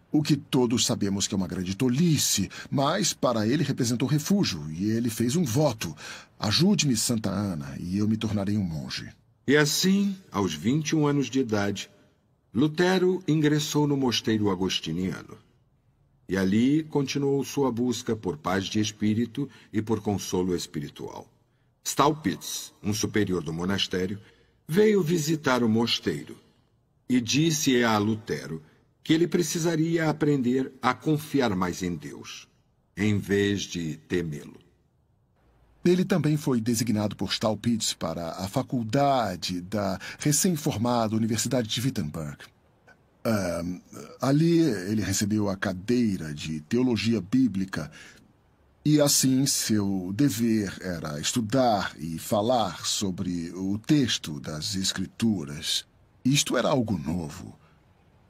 O que todos sabemos que é uma grande tolice, mas para ele representou refúgio, e ele fez um voto. Ajude-me, Santa Ana, e eu me tornarei um monge. E assim, aos 21 anos de idade, Lutero ingressou no mosteiro agostiniano. E ali continuou sua busca por paz de espírito e por consolo espiritual. Staupitz, um superior do monastério, veio visitar o mosteiro e disse a Lutero que ele precisaria aprender a confiar mais em Deus, em vez de temê-lo. Ele também foi designado por Staupitz para a faculdade da recém-formada Universidade de Wittenberg. Ali ele recebeu a cadeira de Teologia Bíblica e assim seu dever era estudar e falar sobre o texto das Escrituras. Isto era algo novo.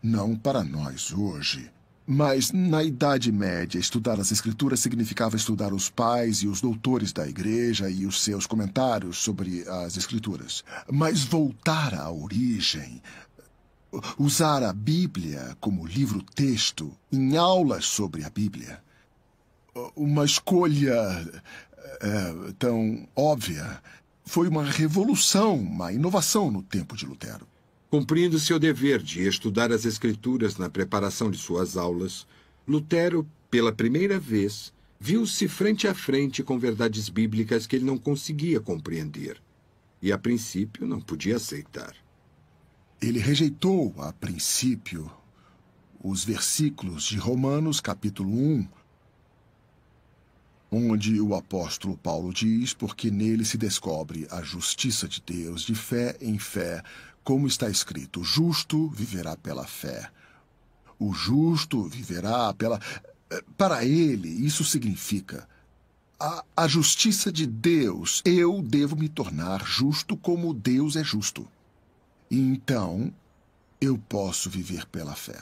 Não para nós hoje, mas na Idade Média, estudar as Escrituras significava estudar os pais e os doutores da Igreja e os seus comentários sobre as Escrituras. Mas voltar à origem, usar a Bíblia como livro-texto em aulas sobre a Bíblia, uma escolha tão óbvia. Foi uma revolução, uma inovação no tempo de Lutero. Cumprindo seu dever de estudar as Escrituras na preparação de suas aulas, Lutero, pela primeira vez, viu-se frente a frente com verdades bíblicas que ele não conseguia compreender e, a princípio, não podia aceitar. Ele rejeitou, a princípio, os versículos de Romanos, capítulo 1, onde o apóstolo Paulo diz, porque nele se descobre a justiça de Deus, de fé em fé, como está escrito, o justo viverá pela fé. O justo viverá pela... Para ele, isso significa a justiça de Deus. Eu devo me tornar justo como Deus é justo. E então, eu posso viver pela fé.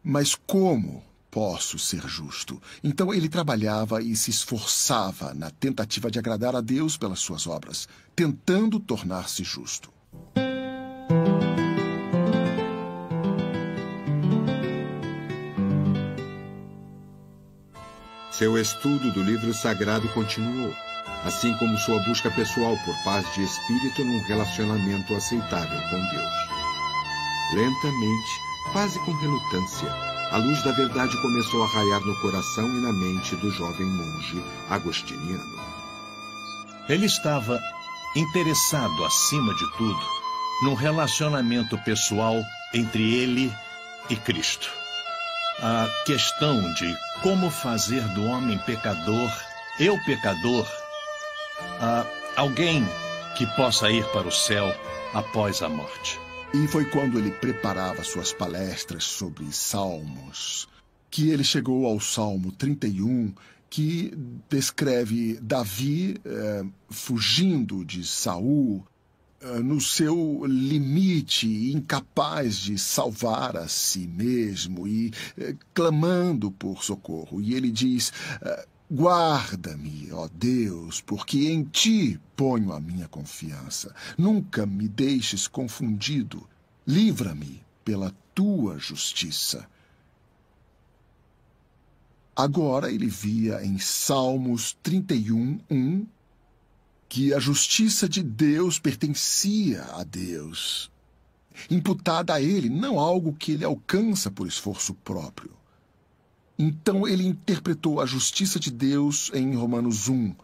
Mas como posso ser justo? Então ele trabalhava e se esforçava na tentativa de agradar a Deus pelas suas obras, tentando tornar-se justo. Seu estudo do livro sagrado continuou, assim como sua busca pessoal por paz de espírito num relacionamento aceitável com Deus. Lentamente, quase com relutância, a luz da verdade começou a raiar no coração e na mente do jovem monge agostiniano. Ele estava interessado, acima de tudo, num relacionamento pessoal entre ele e Cristo. A questão de como fazer do homem pecador, eu pecador, alguém que possa ir para o céu após a morte. E foi quando ele preparava suas palestras sobre salmos que ele chegou ao Salmo 31, que descreve Davi fugindo de Saul no seu limite, incapaz de salvar a si mesmo e clamando por socorro. E ele diz: guarda-me, ó Deus, porque em ti ponho a minha confiança. Nunca me deixes confundido. Livra-me pela tua justiça. Agora ele via em Salmos 31:1 que a justiça de Deus pertencia a Deus, imputada a ele, não algo que ele alcança por esforço próprio. Então ele interpretou a justiça de Deus em Romanos 1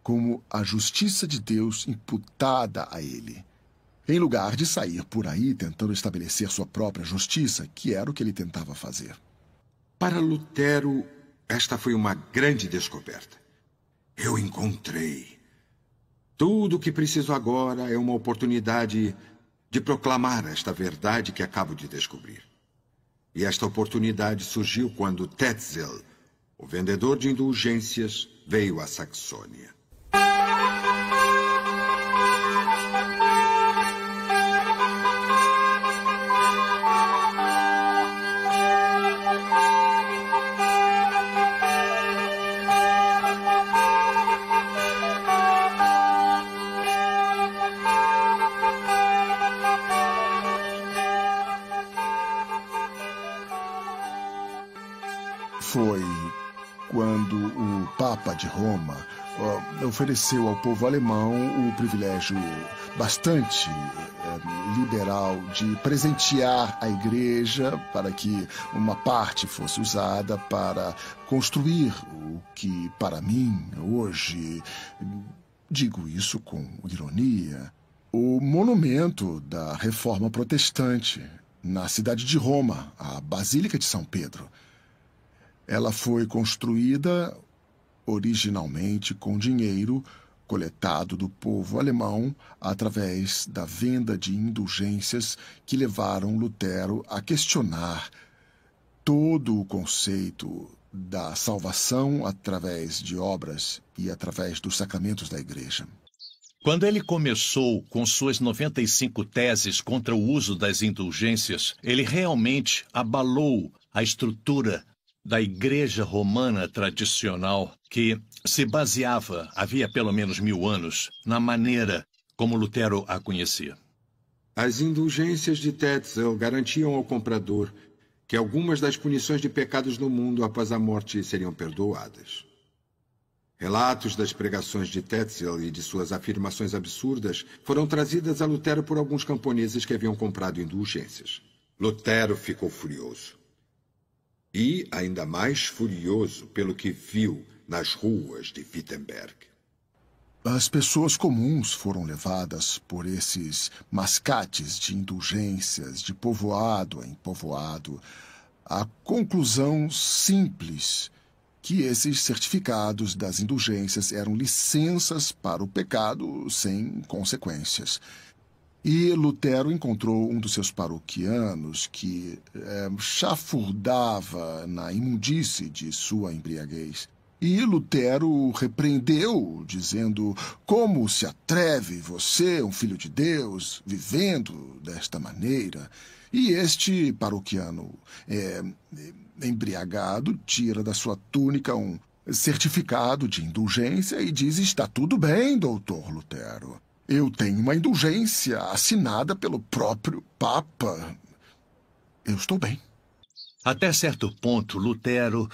como a justiça de Deus imputada a ele, em lugar de sair por aí tentando estabelecer sua própria justiça, que era o que ele tentava fazer. Para Lutero, esta foi uma grande descoberta. Eu encontrei. Tudo o que preciso agora é uma oportunidade de proclamar esta verdade que acabo de descobrir. E esta oportunidade surgiu quando Tetzel, o vendedor de indulgências, veio à Saxônia. Foi quando o Papa de Roma ofereceu ao povo alemão o privilégio bastante liberal de presentear a igreja para que uma parte fosse usada para construir o que, para mim, hoje, digo isso com ironia, o monumento da Reforma Protestante na cidade de Roma, a Basílica de São Pedro. Ela foi construída originalmente com dinheiro coletado do povo alemão através da venda de indulgências que levaram Lutero a questionar todo o conceito da salvação através de obras e através dos sacramentos da igreja. Quando ele começou com suas 95 teses contra o uso das indulgências, ele realmente abalou a estrutura da Igreja Romana tradicional, que se baseava, havia pelo menos 1000 anos, na maneira como Lutero a conhecia. As indulgências de Tetzel garantiam ao comprador que algumas das punições de pecados no mundo após a morte seriam perdoadas. Relatos das pregações de Tetzel e de suas afirmações absurdas foram trazidas a Lutero por alguns camponeses que haviam comprado indulgências. Lutero ficou furioso. E ainda mais furioso pelo que viu nas ruas de Wittenberg. As pessoas comuns foram levadas por esses mascates de indulgências de povoado em povoado à conclusão simples que esses certificados das indulgências eram licenças para o pecado sem consequências. E Lutero encontrou um dos seus paroquianos que chafurdava na imundície de sua embriaguez. E Lutero o repreendeu, dizendo: como se atreve você, um filho de Deus, vivendo desta maneira? E este paroquiano embriagado tira da sua túnica um certificado de indulgência e diz: está tudo bem, doutor Lutero. Eu tenho uma indulgência assinada pelo próprio Papa. Eu estou bem. Até certo ponto, Lutero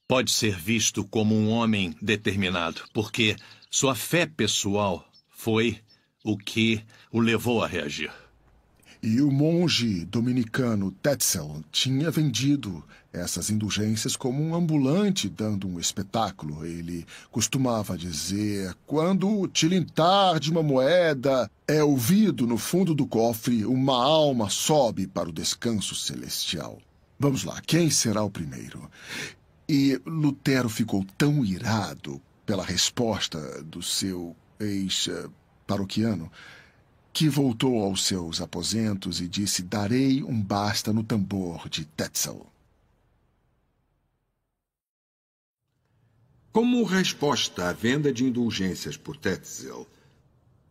pode ser visto como um homem determinado, porque sua fé pessoal foi o que o levou a reagir. E o monge dominicano Tetzel tinha vendido essas indulgências como um ambulante dando um espetáculo. Ele costumava dizer: quando o tilintar de uma moeda é ouvido no fundo do cofre, uma alma sobe para o descanso celestial. Vamos lá, quem será o primeiro? E Lutero ficou tão irado pela resposta do seu ex-paroquiano que voltou aos seus aposentos e disse: darei um basta no tambor de Tetzel. Como resposta à venda de indulgências por Tetzel,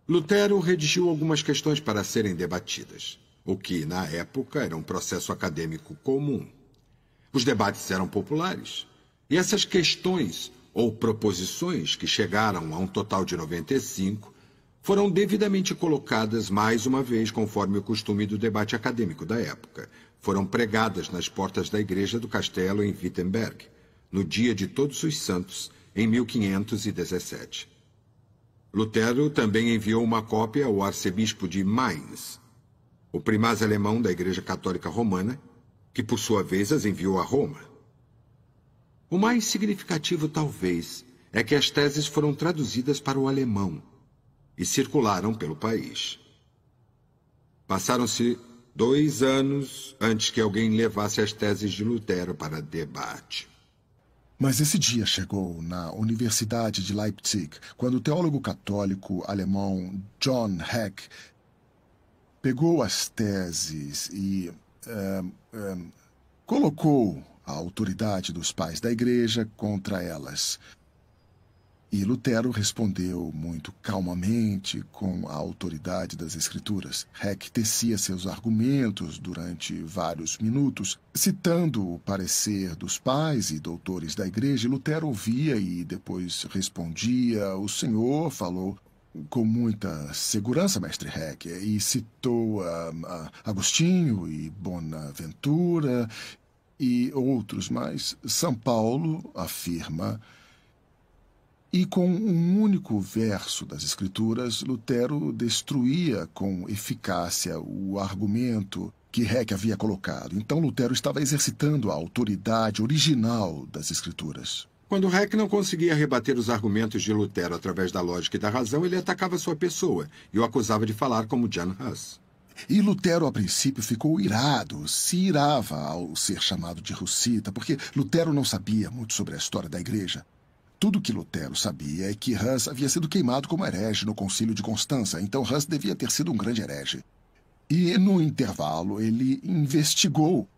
Lutero redigiu algumas questões para serem debatidas, o que, na época, era um processo acadêmico comum. Os debates eram populares, e essas questões ou proposições, que chegaram a um total de 95, foram devidamente colocadas mais uma vez, conforme o costume do debate acadêmico da época. Foram pregadas nas portas da igreja do castelo em Wittenberg, no dia de Todos os Santos, em 1517. Lutero também enviou uma cópia ao arcebispo de Mainz, o primaz alemão da Igreja Católica Romana, que por sua vez as enviou a Roma. O mais significativo, talvez, é que as teses foram traduzidas para o alemão e circularam pelo país. Passaram-se 2 anos antes que alguém levasse as teses de Lutero para debate. Mas esse dia chegou na Universidade de Leipzig, quando o teólogo católico alemão John Heck pegou as teses e colocou a autoridade dos pais da igreja contra elas. E Lutero respondeu muito calmamente com a autoridade das Escrituras. Heck tecia seus argumentos durante vários minutos, citando o parecer dos pais e doutores da igreja. Lutero ouvia e depois respondia. O senhor falou com muita segurança, mestre Heck, e citou Agostinho e Bonaventura e outros, mas São Paulo afirma. E com um único verso das Escrituras, Lutero destruía com eficácia o argumento que Heck havia colocado. Então Lutero estava exercitando a autoridade original das Escrituras. Quando Heck não conseguia rebater os argumentos de Lutero através da lógica e da razão, ele atacava sua pessoa e o acusava de falar como Jan Hus. E Lutero, a princípio, ficou irado, se irava ao ser chamado de Hussita, porque Lutero não sabia muito sobre a história da igreja. Tudo que Lutero sabia é que Hus havia sido queimado como herege no concílio de Constança, então Hus devia ter sido um grande herege. E, no intervalo, ele investigou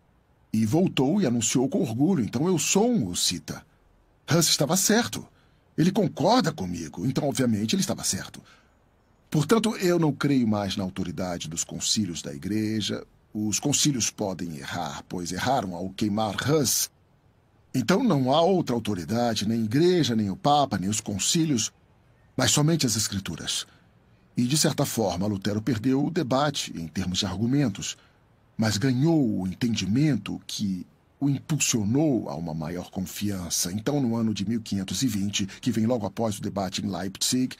e voltou e anunciou com orgulho: então eu sou um hussita. Hus estava certo. Ele concorda comigo, então, obviamente, ele estava certo. Portanto, eu não creio mais na autoridade dos concílios da igreja. Os concílios podem errar, pois erraram ao queimar Hus. Então não há outra autoridade, nem a igreja, nem o Papa, nem os concílios, mas somente as Escrituras. E, de certa forma, Lutero perdeu o debate em termos de argumentos. mas ganhou o entendimento que o impulsionou a uma maior confiança. Então, no ano de 1520, que vem logo após o debate em Leipzig,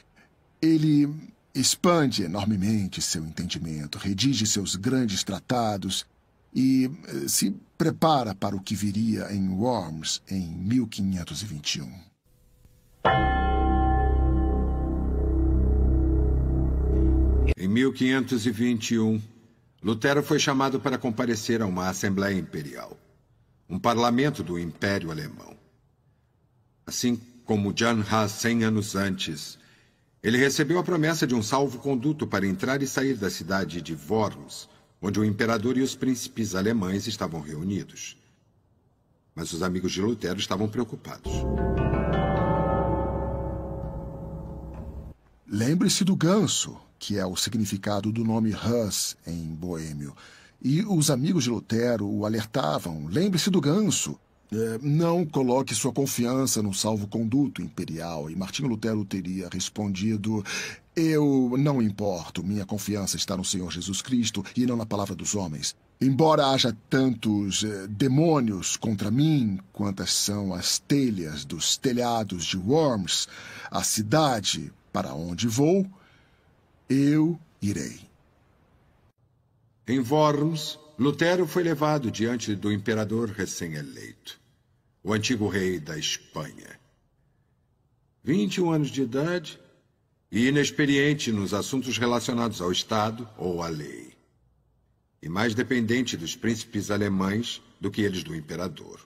ele expande enormemente seu entendimento, redige seus grandes tratados e se prepara para o que viria em Worms em 1521. Em 1521, Lutero foi chamado para comparecer a uma Assembleia Imperial, um parlamento do Império Alemão. Assim como John Huss 100 anos antes, ele recebeu a promessa de um salvo-conduto para entrar e sair da cidade de Worms, onde o imperador e os príncipes alemães estavam reunidos. Mas os amigos de Lutero estavam preocupados. Lembre-se do ganso, que é o significado do nome Huss em boêmio. E os amigos de Lutero o alertavam. Lembre-se do ganso. Não coloque sua confiança no salvo-conduto imperial. E Martinho Lutero teria respondido: eu não importo, minha confiança está no Senhor Jesus Cristo e não na palavra dos homens. Embora haja tantos demônios contra mim, quantas são as telhas dos telhados de Worms, a cidade para onde vou, eu irei. Em Worms, Lutero foi levado diante do imperador recém-eleito, o antigo rei da Espanha. 21 anos de idade e inexperiente nos assuntos relacionados ao Estado ou à lei. E mais dependente dos príncipes alemães do que eles do imperador.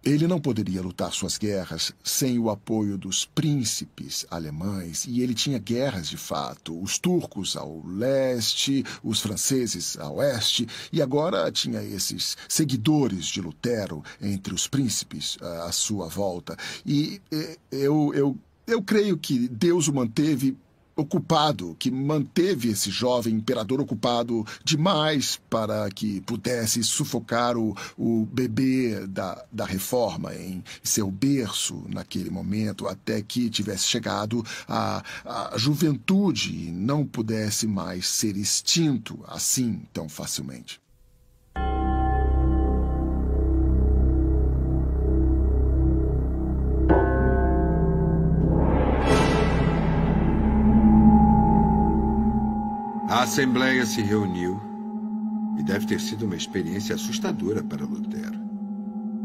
Ele não poderia lutar suas guerras sem o apoio dos príncipes alemães, e ele tinha guerras de fato, os turcos ao leste, os franceses ao oeste, e agora tinha esses seguidores de Lutero entre os príncipes à sua volta. E eu creio que Deus o manteve ocupado, que manteve esse jovem imperador ocupado demais para que pudesse sufocar o bebê da reforma em seu berço naquele momento, até que tivesse chegado à juventude e não pudesse mais ser extinto assim tão facilmente. A Assembleia se reuniu e deve ter sido uma experiência assustadora para Lutero.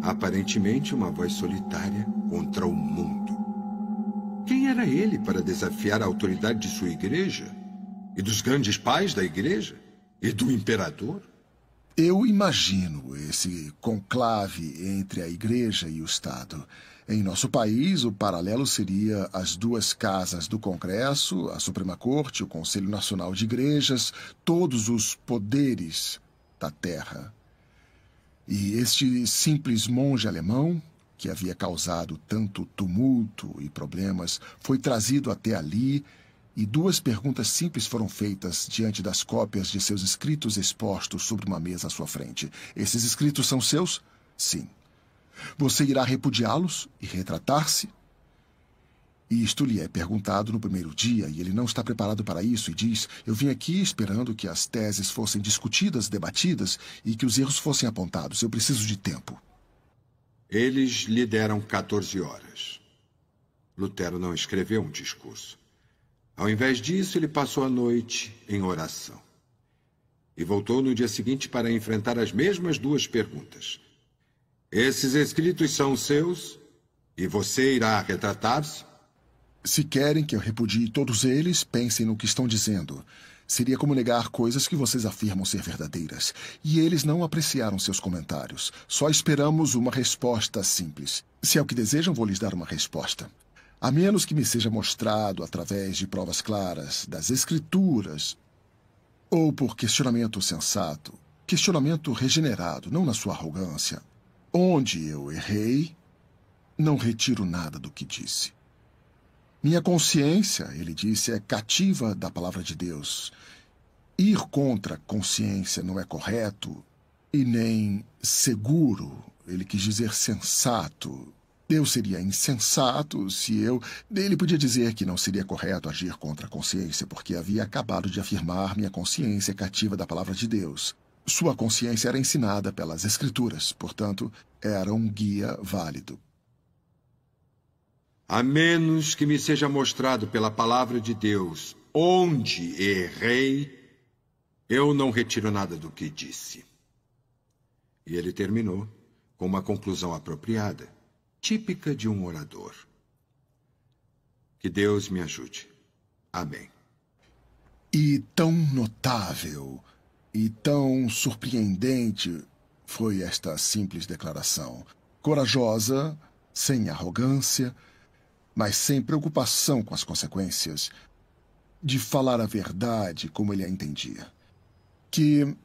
Aparentemente, uma voz solitária contra o mundo. Quem era ele para desafiar a autoridade de sua igreja? E dos grandes pais da igreja? E do imperador? Eu imagino esse conclave entre a igreja e o Estado. Em nosso país, o paralelo seria as duas casas do Congresso, a Suprema Corte, o Conselho Nacional de Igrejas, todos os poderes da terra. E este simples monge alemão, que havia causado tanto tumulto e problemas, foi trazido até ali, e duas perguntas simples foram feitas diante das cópias de seus escritos expostos sobre uma mesa à sua frente. Esses escritos são seus? Sim. Você irá repudiá-los e retratar-se? E isto lhe é perguntado no primeiro dia, e ele não está preparado para isso, e diz: eu vim aqui esperando que as teses fossem discutidas, debatidas, e que os erros fossem apontados. Eu preciso de tempo. Eles lhe deram 14 horas. Lutero não escreveu um discurso. Ao invés disso, ele passou a noite em oração. E voltou no dia seguinte para enfrentar as mesmas duas perguntas. Esses escritos são seus? E você irá retratar-se? Se querem que eu repudie todos eles, pensem no que estão dizendo. Seria como negar coisas que vocês afirmam ser verdadeiras. E eles não apreciaram seus comentários. Só esperamos uma resposta simples. Se é o que desejam, vou lhes dar uma resposta. A menos que me seja mostrado através de provas claras das Escrituras, ou por questionamento sensato, questionamento regenerado, não na sua arrogância, onde eu errei, não retiro nada do que disse. Minha consciência, ele disse, é cativa da palavra de Deus. Ir contra a consciência não é correto e nem seguro. Ele quis dizer sensato. Eu seria insensato se eu... Ele podia dizer que não seria correto agir contra a consciência, porque havia acabado de afirmar minha consciência cativa da palavra de Deus. Sua consciência era ensinada pelas Escrituras, portanto, era um guia válido. A menos que me seja mostrado pela palavra de Deus onde errei, eu não retiro nada do que disse. E ele terminou com uma conclusão apropriada, típica de um orador. Que Deus me ajude. Amém. E tão notável e tão surpreendente foi esta simples declaração. Corajosa, sem arrogância, mas sem preocupação com as consequências, de falar a verdade como ele a entendia. Que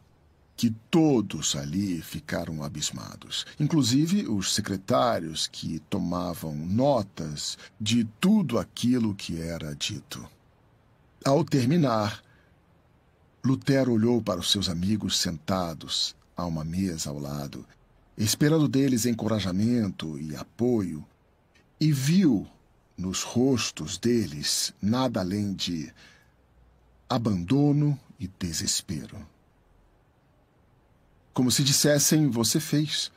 todos ali ficaram abismados, inclusive os secretários que tomavam notas de tudo aquilo que era dito. Ao terminar, Lutero olhou para os seus amigos sentados a uma mesa ao lado, esperando deles encorajamento e apoio, e viu nos rostos deles nada além de abandono e desespero. Como se dissessem, você fez.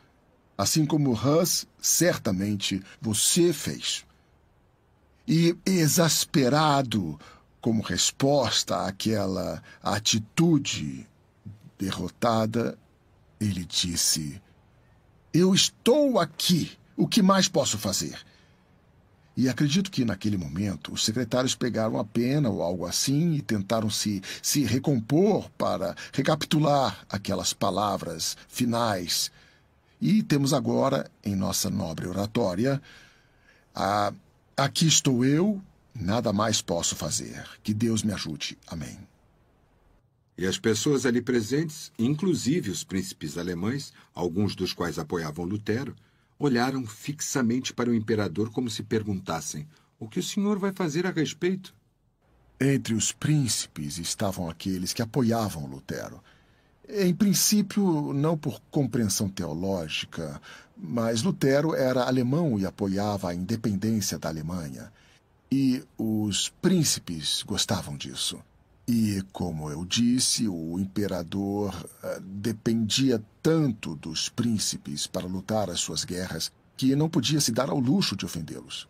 Assim como Hus, certamente você fez. E exasperado como resposta àquela atitude derrotada, ele disse: eu estou aqui. O que mais posso fazer? E acredito que, naquele momento, os secretários pegaram a pena ou algo assim e tentaram se recompor para recapitular aquelas palavras finais. E temos agora, em nossa nobre oratória, aqui estou eu, nada mais posso fazer. Que Deus me ajude. Amém. E as pessoas ali presentes, inclusive os príncipes alemães, alguns dos quais apoiavam Lutero, olharam fixamente para o imperador como se perguntassem: o que o senhor vai fazer a respeito? Entre os príncipes estavam aqueles que apoiavam Lutero. Em princípio, não por compreensão teológica, mas Lutero era alemão e apoiava a independência da Alemanha. E os príncipes gostavam disso. E, como eu disse, o imperador dependia tanto dos príncipes para lutar as suas guerras que não podia se dar ao luxo de ofendê-los.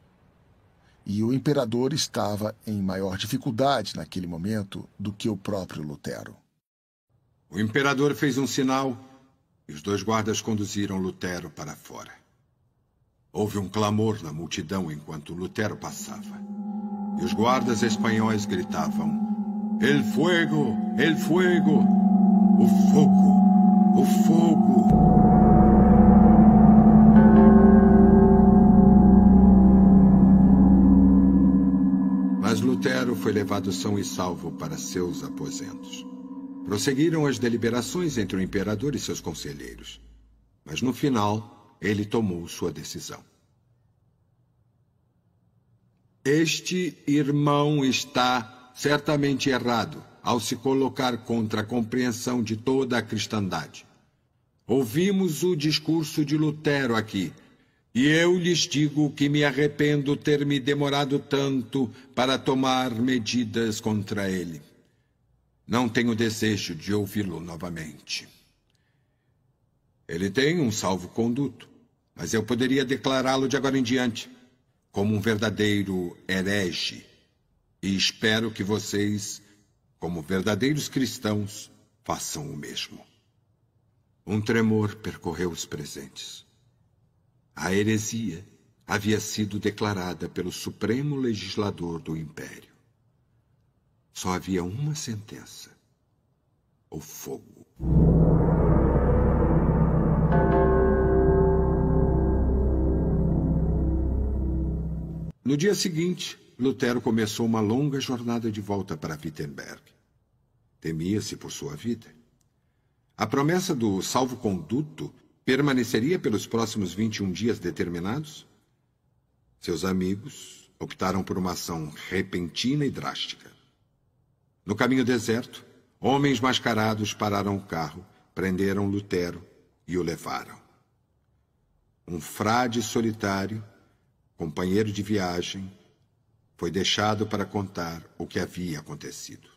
E o imperador estava em maior dificuldade naquele momento do que o próprio Lutero. O imperador fez um sinal e os dois guardas conduziram Lutero para fora. Houve um clamor na multidão enquanto Lutero passava. E os guardas espanhóis gritavam: El fuego! El fuego! O fogo! O fogo! Mas Lutero foi levado são e salvo para seus aposentos. Prosseguiram as deliberações entre o imperador e seus conselheiros. Mas no final, ele tomou sua decisão. Este irmão está certamente errado ao se colocar contra a compreensão de toda a cristandade. Ouvimos o discurso de Lutero aqui, e eu lhes digo que me arrependo ter me demorado tanto para tomar medidas contra ele. Não tenho desejo de ouvi-lo novamente. Ele tem um salvo-conduto, mas eu poderia declará-lo de agora em diante como um verdadeiro herege. E espero que vocês, como verdadeiros cristãos, façam o mesmo. Um tremor percorreu os presentes. A heresia havia sido declarada pelo Supremo Legislador do Império. Só havia uma sentença: o fogo. No dia seguinte, Lutero começou uma longa jornada de volta para Wittenberg. Temia-se por sua vida. A promessa do salvo-conduto permaneceria pelos próximos 21 dias determinados? Seus amigos optaram por uma ação repentina e drástica. No caminho deserto, homens mascarados pararam o carro, prenderam Lutero e o levaram. Um frade solitário, companheiro de viagem, foi deixado para contar o que havia acontecido.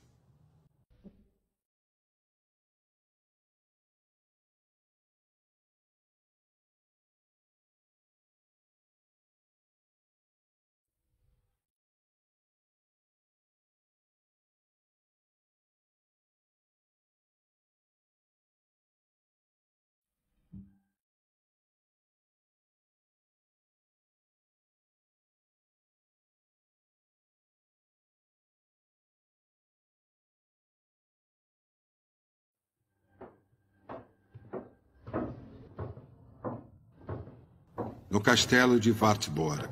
No castelo de Wartburg,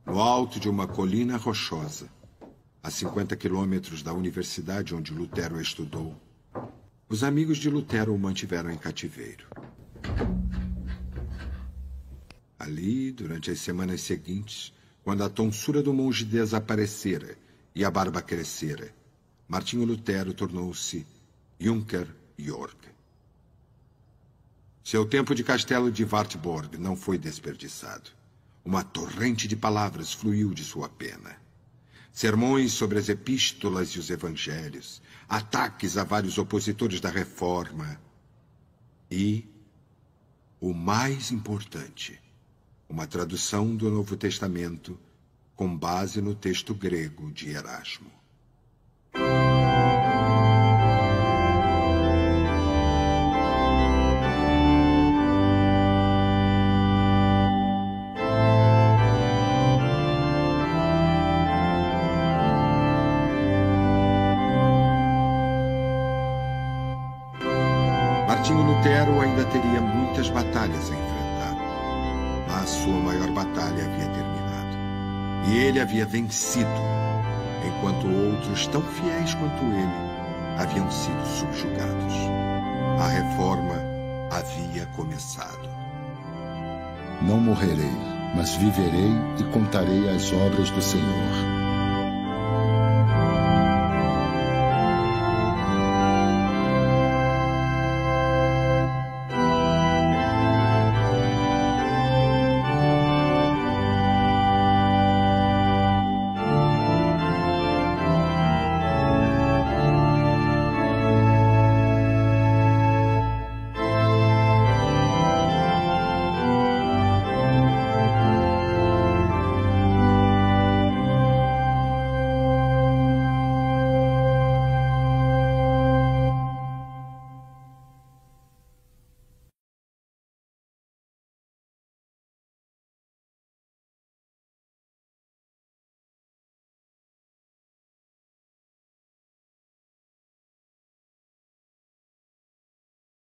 no alto de uma colina rochosa, a 50 quilômetros da universidade onde Lutero estudou, os amigos de Lutero o mantiveram em cativeiro. Ali, durante as semanas seguintes, quando a tonsura do monge desaparecera e a barba crescera, Martinho Lutero tornou-se Junker Jörg. Seu tempo de castelo de Wartburg não foi desperdiçado. Uma torrente de palavras fluiu de sua pena. Sermões sobre as epístolas e os evangelhos, ataques a vários opositores da Reforma e, o mais importante, uma tradução do Novo Testamento com base no texto grego de Erasmo. Martinho Lutero ainda teria muitas batalhas a enfrentar, mas sua maior batalha havia terminado. E ele havia vencido, enquanto outros tão fiéis quanto ele haviam sido subjugados. A reforma havia começado. Não morrerei, mas viverei e contarei as obras do Senhor.